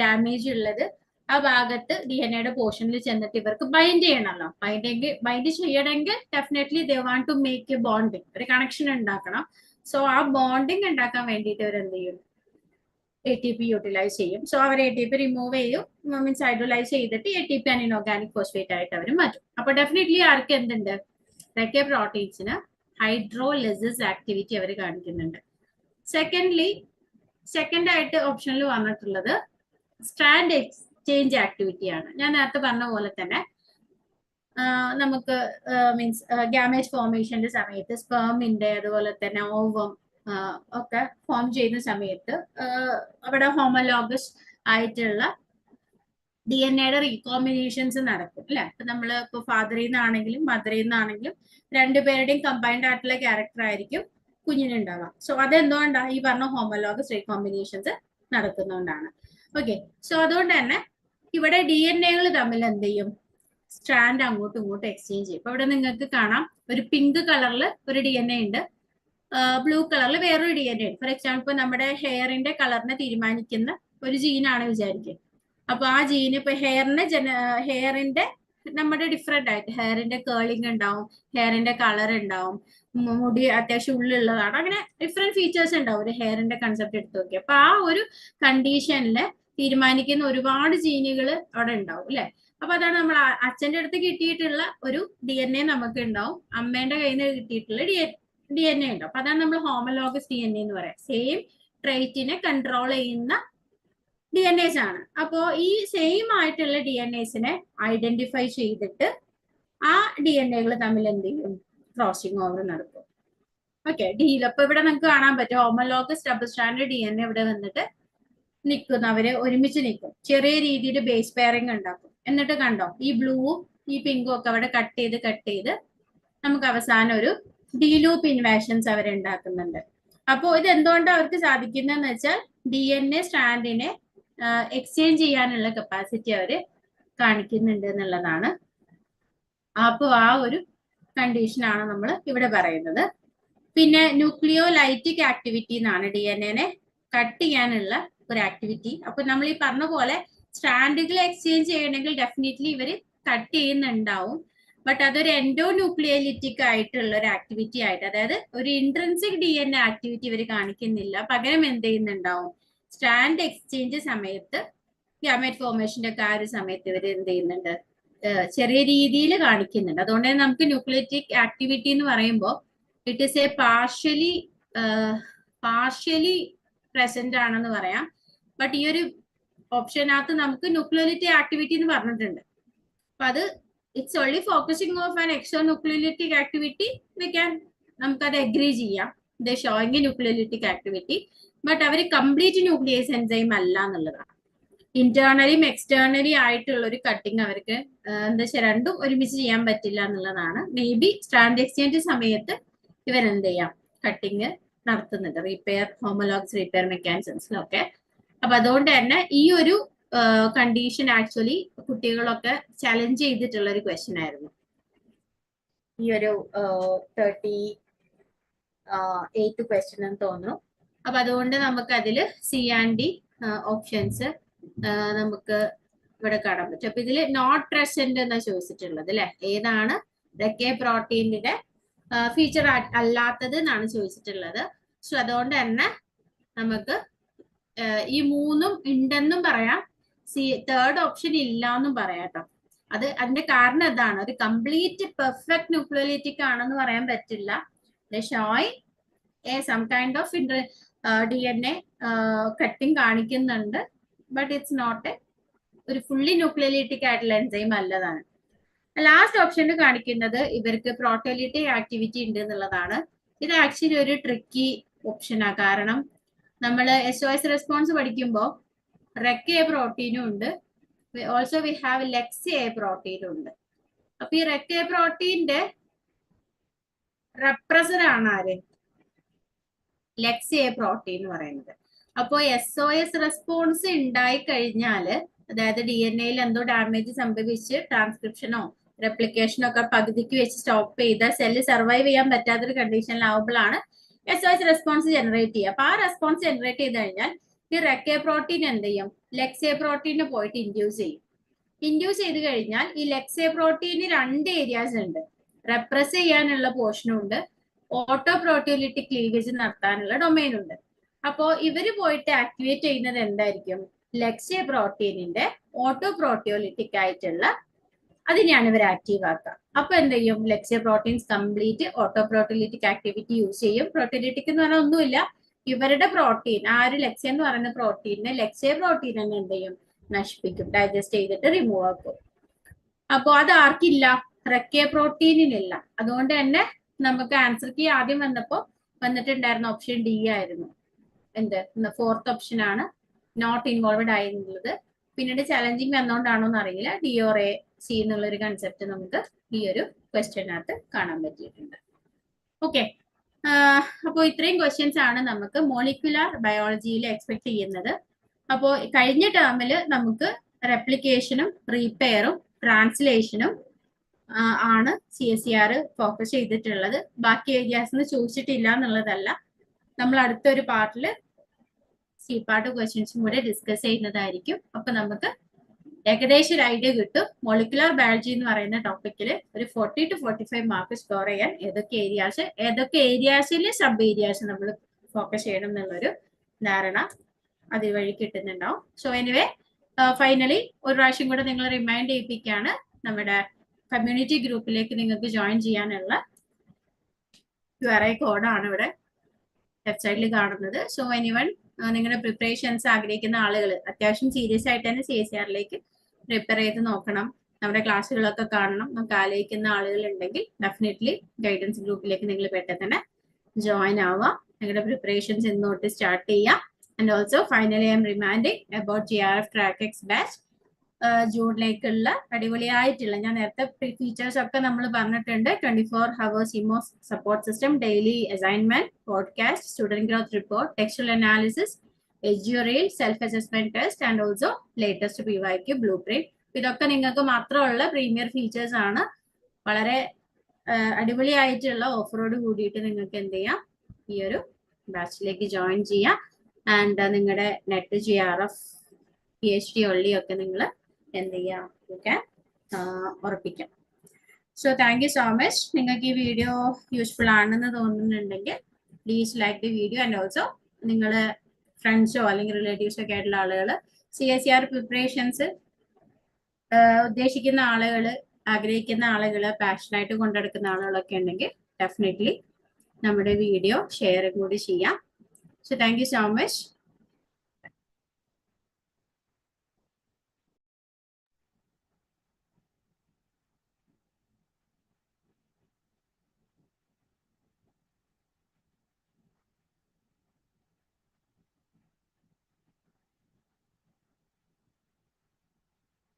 ഡാമേജ് ഉള്ളത് ആ ഭാഗത്ത് DNA-യുടെ പോർഷനിൽ ചെന്നിട്ട് ഇവർക്ക് ബൈൻഡ് ചെയ്യണമല്ലോ. ബൈൻഡ് ചെയ്യണമെങ്കിൽ definitely they want to make a bonding, ഒരു കണക്ഷൻ ഉണ്ടാക്കണം. സോ ആ ബോണ്ടിങ് ഉണ്ടാക്കാൻ വേണ്ടിയിട്ട് ഇവർ എന്ത് ചെയ്യും? ATP യൂട്ടിലൈസ് ചെയ്യും. സോ അവർ ATP റിമൂവ് ചെയ്യും, മീൻസ് ഹൈഡ്രോലൈസ് ചെയ്തിട്ട് ATP ആൻഡ് ഇനോർഗാനിക് ഫോസ്ഫേറ്റ് ആയിട്ട് അവർ മാറ്റും. അപ്പൊ ഡെഫിനറ്റ്ലി ആർക്ക് എന്തുണ്ട്? റെക് എ പ്രോട്ടീൻസിന് ഹൈഡ്രോലിസിസ് ആക്ടിവിറ്റി അവർ കാണിക്കുന്നുണ്ട്. സെക്കൻഡ് ആയിട്ട് ഓപ്ഷനിൽ വന്നിട്ടുള്ളത് സ്ട്രാൻഡ് എക്സ്ചേഞ്ച് ആക്ടിവിറ്റി ആണ്. ഞാൻ നേരത്തെ പറഞ്ഞ പോലെ തന്നെ നമുക്ക് മീൻസ് ഗ്യാമേജ് ഫോർമേഷന്റെ സമയത്ത് സ്പെർമിന്റെ അതുപോലെ തന്നെ ഓവം ഒക്കെ ഫോം ചെയ്യുന്ന സമയത്ത് അവിടെ ഹോമോലോഗസ് ആയിട്ടുള്ള DNA റീകോമ്പിനേഷൻസ് നടക്കും അല്ലെ. അപ്പൊ നമ്മള് ഇപ്പൊ ഫാദറിൽ നിന്നാണെങ്കിലും മദറിൽ നിന്നാണെങ്കിലും രണ്ടുപേരുടെയും കമ്പൈൻഡ് ആയിട്ടുള്ള ക്യാരക്ടർ ആയിരിക്കും കുഞ്ഞിനുണ്ടാവാം. സോ അതെന്തുകൊണ്ടാണ് ഈ പറഞ്ഞ ഹോമോലോഗസ് റീകോമ്പിനേഷൻസ് നടക്കുന്നതുകൊണ്ടാണ്. ഓക്കെ, സോ അതുകൊണ്ട് തന്നെ ഇവിടെ DNA തമ്മിൽ എന്ത് ചെയ്യും, സ്ട്രാൻഡ് അങ്ങോട്ടും ഇങ്ങോട്ടും എക്സ്ചേഞ്ച് ചെയ്യും. ഇപ്പൊ ഇവിടെ നിങ്ങൾക്ക് കാണാം ഒരു പിങ്ക് കളറിൽ ഒരു DNA ഉണ്ട്, ബ്ലൂ കളറിൽ വേറൊരു DNA ഉണ്ട്. ഫോർ എക്സാമ്പിൾ നമ്മുടെ ഹെയറിന്റെ കളറിനെ തീരുമാനിക്കുന്ന ഒരു ജീനാണ് വിചാരിക്കുക. അപ്പൊ ആ ജീന് ഇപ്പൊ ഹെയറിന്റെ നമ്മുടെ ഡിഫറെന്റ് ആയിട്ട് ഹെയറിന്റെ കേളിംഗ് ഉണ്ടാവും, ഹെയറിന്റെ കളർ ഉണ്ടാവും, മുടി അത്യാവശ്യം ഉള്ളുള്ളതാണ്, അങ്ങനെ ഡിഫറെന്റ് ഫീച്ചേഴ്സ് ഉണ്ടാവും ഒരു ഹെയറിന്റെ കൺസെപ്റ്റ് എടുത്ത് നോക്കി. അപ്പൊ ആ ഒരു കണ്ടീഷനില് തീരുമാനിക്കുന്ന ഒരുപാട് ജീനുകൾ അവിടെ ഉണ്ടാവും അല്ലെ. അപ്പൊ അതാണ് നമ്മൾ അച്ഛന്റെ അടുത്ത് കിട്ടിയിട്ടുള്ള ഒരു DNA നമുക്ക് ഉണ്ടാവും, അമ്മേന്റെ കയ്യിൽ നിന്ന് കിട്ടിയിട്ടുള്ള DNA ഉണ്ടാവും. അപ്പൊ അതാണ് നമ്മൾ ഹോമോലോഗസ് DNA എന്ന് പറയാം. സെയിം ട്രൈറ്റിനെ കൺട്രോൾ ചെയ്യുന്ന DNAs ആണ്. അപ്പോ ഈ സെയിം ആയിട്ടുള്ള DNAസിനെ ഐഡന്റിഫൈ ചെയ്തിട്ട് ആ DNA തമ്മിൽ എന്ത് ചെയ്യും, ക്രോസിംഗ് ഓവർ നടക്കും. ഓക്കെ, ഡീൽ അപ്പൊ ഇവിടെ നമുക്ക് കാണാൻ പറ്റും ഹോമോലോഗസ് ഡബിൾ സ്റ്റാൻഡേർഡ് DNA ഇവിടെ വന്നിട്ട് നിൽക്കുന്നവര് ഒരുമിച്ച് നിൽക്കും, ചെറിയ രീതിയിൽ ബേസ് പെയറിംഗ് ഉണ്ടാക്കും. എന്നിട്ട് കണ്ടോ ഈ ബ്ലൂവും ഈ പിങ്കും ഒക്കെ അവിടെ കട്ട് ചെയ്ത് നമുക്ക് അവസാനം ഒരു ഡീലൂപ്പ് ഇൻവേഷൻസ് അവരുണ്ടാക്കുന്നുണ്ട്. അപ്പോ ഇത് എന്തുകൊണ്ടാണ് അവർക്ക് സാധിക്കുന്നതെന്ന് വെച്ചാൽ DNA സ്റ്റാൻഡിനെ എക്സ്ചേഞ്ച് ചെയ്യാനുള്ള കപ്പാസിറ്റി അവര് കാണിക്കുന്നുണ്ട് എന്നുള്ളതാണ്. അപ്പോ ആ ഒരു കണ്ടീഷനാണ് നമ്മൾ ഇവിടെ പറയുന്നത്. പിന്നെ ന്യൂക്ലിയോലൈറ്റിക് ആക്ടിവിറ്റി എന്നാണ് DNA കട്ട് ചെയ്യാനുള്ള ഒരു ആക്ടിവിറ്റി. അപ്പൊ നമ്മൾ ഈ പറഞ്ഞ പോലെ സ്ട്രാൻഡുകൾ എക്സ്ചേഞ്ച് ചെയ്യണമെങ്കിൽ ഡെഫിനറ്റ്ലി ഇവര് കട്ട് ചെയ്യുന്നുണ്ടാവും. ബട്ട് അതൊരു എൻഡോ ന്യൂക്ലിയോലിറ്റിക് ആയിട്ടുള്ള ഒരു ആക്ടിവിറ്റി ആയിട്ട്, അതായത് ഒരു ഇൻട്രൻസിക് DNA ആക്ടിവിറ്റി ഇവർ കാണിക്കുന്നില്ല. പകരം എന്ത് ചെയ്യുന്നുണ്ടാവും, സ്റ്റാൻഡ് എക്സ്ചേഞ്ച് സമയത്ത് ഗ്യാമേറ്റ് ഫോർമേഷന്റെ ഒക്കെ ആ ഒരു സമയത്ത് ഇവർ എന്ത് ചെയ്യുന്നുണ്ട്, ചെറിയ രീതിയിൽ കാണിക്കുന്നുണ്ട്. അതുകൊണ്ട് തന്നെ നമുക്ക് ന്യൂക്ലിയോറ്റിക് ആക്ടിവിറ്റി എന്ന് പറയുമ്പോൾ it is A partially present ആണെന്ന് പറയാം. ബട്ട് ഈ ഒരു ഓപ്ഷനകത്ത് നമുക്ക് ന്യൂക്ലിയോലിറ്റിക് ആക്ടിവിറ്റി എന്ന് പറഞ്ഞിട്ടുണ്ട്. അപ്പൊ അത് it's only focusing of an exo nucleolytic activity നമുക്കത് അഗ്രി ചെയ്യാം, the showing nucleolytic activity. But അവർ കംപ്ലീറ്റ് ന്യൂക്ലിയേസ് എൻസൈം അല്ല എന്നുള്ളതാണ്. ഇന്റേണലിയും എക്സ്റ്റേണലി ആയിട്ടുള്ള ഒരു കട്ടിങ് അവർക്ക് എന്താ വെച്ചാൽ രണ്ടും ഒരുമിച്ച് ചെയ്യാൻ പറ്റില്ല എന്നുള്ളതാണ്. മേ ബി സ്റ്റാൻഡ് എക്സ്ചേഞ്ച് സമയത്ത് ഇവരെന്ത് ചെയ്യാം, കട്ടിങ് നടത്തുന്നുണ്ട്, റിപ്പയർ ഹോമോലോഗ്സ് റിപ്പയർ മെക്കാനിസംസിലൊക്കെ. അപ്പൊ അതുകൊണ്ട് തന്നെ ഈ ഒരു കണ്ടീഷൻ ആക്ച്വലി കുട്ടികളൊക്കെ ചലഞ്ച് ചെയ്തിട്ടുള്ള ഒരു ക്വസ്റ്റ്യൻ ആയിരുന്നു. ഈ ഒരു 38 ക്വസ്റ്റ്യൻ എന്ന് തോന്നുന്നു. അപ്പൊ അതുകൊണ്ട് നമുക്ക് അതില് C&D ഓപ്ഷൻസ് നമുക്ക് ഇവിടെ കാണാൻ പറ്റും. അപ്പൊ ഇതില് നോട്ട് പ്രസന്റ് എന്നാ ചോദിച്ചിട്ടുള്ളത് അല്ലെ, ഏതാണ് ഇതൊക്കെ പ്രോട്ടീനിന്റെ ഫീച്ചർ അല്ലാത്തത് എന്നാണ് ചോദിച്ചിട്ടുള്ളത്. സോ അതുകൊണ്ട് തന്നെ നമുക്ക് ഈ മൂന്നും ഉണ്ടെന്നും പറയാം, തേർഡ് ഓപ്ഷൻ ഇല്ല എന്നും പറയാം കേട്ടോ. അതിന്റെ കാരണം എന്താണ്, ഒരു കംപ്ലീറ്റ് പെർഫെക്റ്റ് ന്യൂക്ലിയോലിറ്റിക് ആണെന്ന് പറയാൻ പറ്റില്ല. Some kind of DNA cutting കാണിക്കുന്നുണ്ട്, ബട്ട് ഇറ്റ്സ് നോട്ട് ഒരു ഫുള്ളി ന്യൂക്ലിയോലിറ്റിക് ആയിട്ടുള്ള എൻസൈം അല്ലതാണ്. ലാസ്റ്റ് ഓപ്ഷനിൽ കാണിക്കുന്നത് ഇവർക്ക് പ്രോട്ടോലിറ്റിക് ആക്ടിവിറ്റി ഉണ്ട് എന്നുള്ളതാണ്. ഇത് ആക്ച്വലി ഒരു ട്രിക്കി ഓപ്ഷനാണ്. കാരണം നമ്മൾ SOS റെസ്പോൺസ് പഠിക്കുമ്പോൾ REC-A പ്രോട്ടീനും ഉണ്ട്, ഓൾസോ വി ഹാവ് LEX-A പ്രോട്ടീനും ഉണ്ട്. അപ്പൊ ഈ REC-A പ്രോട്ടീന്റെ റെപ്രസർ ആണ് ആര്, LEX-A പ്രോട്ടീൻ എന്ന് പറയുന്നത്. അപ്പോ SOS റെസ്പോൺസ് ഉണ്ടായി കഴിഞ്ഞാല്, അതായത് DNA-യിൽ എന്തോ ഡാമേജ് സംഭവിച്ച് ട്രാൻസ്ക്രിപ്ഷനോ റെപ്ലിക്കേഷനോ ഒക്കെ പകുതിക്ക് വെച്ച് സ്റ്റോപ്പ് ചെയ്ത സെല്ല് സർവൈവ് ചെയ്യാൻ പറ്റാത്തൊരു കണ്ടീഷനിലാവുമ്പോഴാണ് SOS റെസ്പോൺസ് ജനറേറ്റ് ചെയ്യുക. അപ്പൊ ആ റെസ്പോൺസ് ജനറേറ്റ് ചെയ്ത് കഴിഞ്ഞാൽ ഈ REC-A പ്രോട്ടീൻ എന്ത് ചെയ്യും, LEX-A പ്രോട്ടീനെ പോയിട്ട് ഇൻഡ്യൂസ് ചെയ്യും. ഇൻഡ്യൂസ് ചെയ്ത് കഴിഞ്ഞാൽ ഈ LEX-A പ്രോട്ടീന് 2 ഏരിയാസ് ഉണ്ട്, റെപ്രസ് ചെയ്യാനുള്ള പോർഷനും ഉണ്ട്, ഓട്ടോ പ്രോട്ടിയോലിറ്റിക് ക്ലീവേജ് നടത്താനുള്ള ഡൊമൈൻ ഉണ്ട്. അപ്പോ ഇവര് പോയിട്ട് ആക്ടിവേറ്റ് ചെയ്യുന്നത് എന്തായിരിക്കും, LEX-A പ്രോട്ടീനിന്റെ ഓട്ടോ പ്രോട്ടിയോലിറ്റിക് ആയിട്ടുള്ള അതിനെയാണ് ഇവർ ആക്റ്റീവ് ആക്കുക. അപ്പൊ എന്ത് ചെയ്യും, LEX-A proteins complete auto പ്രോട്ടിയോലിറ്റിക് activity use ചെയ്യും. പ്രോട്ടിയോലിറ്റിക് എന്ന് പറഞ്ഞാൽ ഒന്നുമില്ല, ഇവരുടെ പ്രോട്ടീൻ, ആ ഒരു LEX-A എന്ന് പറയുന്ന പ്രോട്ടീനെ LEX-A പ്രോട്ടീൻ തന്നെ എന്ത് ചെയ്യും, നശിപ്പിക്കും, ഡൈജസ്റ്റ് ചെയ്തിട്ട് റിമൂവ് ആക്കും. അപ്പൊ അത് ആർക്കില്ല, റെക്കെ പ്രോട്ടീനിലില്ല. അതുകൊണ്ട് തന്നെ നമുക്ക് ആൻസർ കീ ആദ്യം വന്നിട്ടുണ്ടായിരുന്ന ഓപ്ഷൻ ഡി ആയിരുന്നു. എന്ത് 4th ഓപ്ഷൻ ആണ് നോട്ട് ഇൻവോൾവഡ് ആയിരുന്നുള്ളത്. പിന്നീട് ചലഞ്ചിങ് വന്നോണ്ടാണോ എന്ന് അറിയില്ല, ഡി ഓർ എ സി എന്നുള്ള ഒരു കൺസെപ്റ്റ് നമുക്ക് ഈ ഒരു ക്വസ്റ്റ്യനകത്ത് കാണാൻ പറ്റിയിട്ടുണ്ട്. ഓക്കെ, അപ്പോൾ ഇത്രയും ക്വസ്റ്റ്യൻസ് ആണ് നമുക്ക് മോളിക്യുലർ ബയോളജിയിൽ എക്സ്പെക്ട് ചെയ്യുന്നത്. അപ്പോൾ കഴിഞ്ഞ ടേമിൽ നമുക്ക് റെപ്ലിക്കേഷനും റീപെയറും ട്രാൻസ്ലേഷനും ആണ് CSER ഫോക്കസ് ചെയ്തിട്ടുള്ളത്. ബാക്കി ഏരിയാസ് ചോദിച്ചിട്ടില്ല എന്നുള്ളതല്ല, നമ്മൾ അടുത്തൊരു പാർട്ടിൽ സി പാർട്ട് ക്വസ്റ്റ്യൻസും കൂടെ ഡിസ്കസ് ചെയ്യുന്നതായിരിക്കും. അപ്പൊ നമുക്ക് ഏകദേശം ഒരു ഐഡിയ കിട്ടും മോളിക്കുലർ ബയോളജി എന്ന് പറയുന്ന ടോപ്പിക്കിൽ ഒരു 40 to 45 മാർക്ക് സ്കോർ ചെയ്യാൻ ഏതൊക്കെ ഏരിയാസിൽ സബ് ഏരിയാസ് നമ്മൾ ഫോക്കസ് ചെയ്യണം എന്നുള്ളൊരു ധാരണ അതുവഴി കിട്ടുന്നുണ്ടാവും. സോ എനിവേ, ഫൈനലി ഒരു പ്രാവശ്യം കൂടെ നിങ്ങൾ റിമൈൻഡ് ചെയ്യിപ്പിക്കുകയാണ്, നമ്മുടെ കമ്മ്യൂണിറ്റി ഗ്രൂപ്പിലേക്ക് നിങ്ങൾക്ക് ജോയിൻ ചെയ്യാനുള്ള QRI കോഡാണ് ഇവിടെ ലെഫ്റ്റ് സൈഡിൽ കാണുന്നത്. സോ എനിവൺ നിങ്ങളുടെ പ്രിപ്പറേഷൻസ് ആഗ്രഹിക്കുന്ന ആളുകൾ അത്യാവശ്യം സീരിയസ് ആയിട്ട് തന്നെ CSERലേക്ക് പ്രിപ്പയർ ചെയ്ത് നോക്കണം, നമ്മുടെ ക്ലാസ്സുകളൊക്കെ കാണണം നമുക്ക് ആലോചിക്കുന്ന ആളുകൾ ഉണ്ടെങ്കിൽ ഡെഫിനറ്റ്ലി ഗൈഡൻസ് ഗ്രൂപ്പിലേക്ക് നിങ്ങൾ പെട്ടെന്ന് തന്നെ ജോയിൻ ആവുക. നിങ്ങളുടെ പ്രിപ്പറേഷൻസ് ഇന്ന് തൊട്ട് സ്റ്റാർട്ട് ചെയ്യുക. And also finally I M reminding about GRF track batch. ജൂണിലേക്കുള്ള അടിപൊളിയായിട്ടുള്ള, ഞാൻ നേരത്തെ ഫീച്ചേഴ്സ് ഒക്കെ നമ്മൾ പറഞ്ഞിട്ടുണ്ട്, 24 hours ഇമോ support system, daily assignment, podcast, student growth report, textual analysis, എഡ്യൂറിയൽ, self assessment test and also latest PYQ blue print. ഇതൊക്കെ നിങ്ങൾക്ക് മാത്രമുള്ള പ്രീമിയർ ഫീച്ചേഴ്സ് ആണ്. വളരെ അടിപൊളിയായിട്ടുള്ള ഓഫറോട് കൂടിയിട്ട് നിങ്ങൾക്ക് എന്ത് ചെയ്യാം, ഈ ഒരു ബാച്ചിലേക്ക് ജോയിൻ ചെയ്യാം. ആൻഡ് നിങ്ങളുടെ നെറ്റ് GRF PhD ഒള്ളി ഒക്കെ നിങ്ങൾ എന്ത് ചെയ്യാം, ഓക്കെ ഉറപ്പിക്കാം. So thank you so much. നിങ്ങൾക്ക് ഈ വീഡിയോ യൂസ്ഫുൾ ആണെന്ന് തോന്നുന്നുണ്ടെങ്കിൽ please like the video. And also നിങ്ങൾ ഫ്രണ്ട്സോ അല്ലെങ്കിൽ റിലേറ്റീവ്സോ ഒക്കെ ആയിട്ടുള്ള ആളുകൾ CSER പ്രിപ്പറേഷൻസ് ഉദ്ദേശിക്കുന്ന ആളുകൾ, ആഗ്രഹിക്കുന്ന ആളുകൾ, പാഷനായിട്ട് കൊണ്ടെടുക്കുന്ന ആളുകളൊക്കെ ഉണ്ടെങ്കിൽ ഡെഫിനറ്റ്ലി നമ്മുടെ വീഡിയോ ഷെയർ കൂടി ചെയ്യാം. So thank you so much.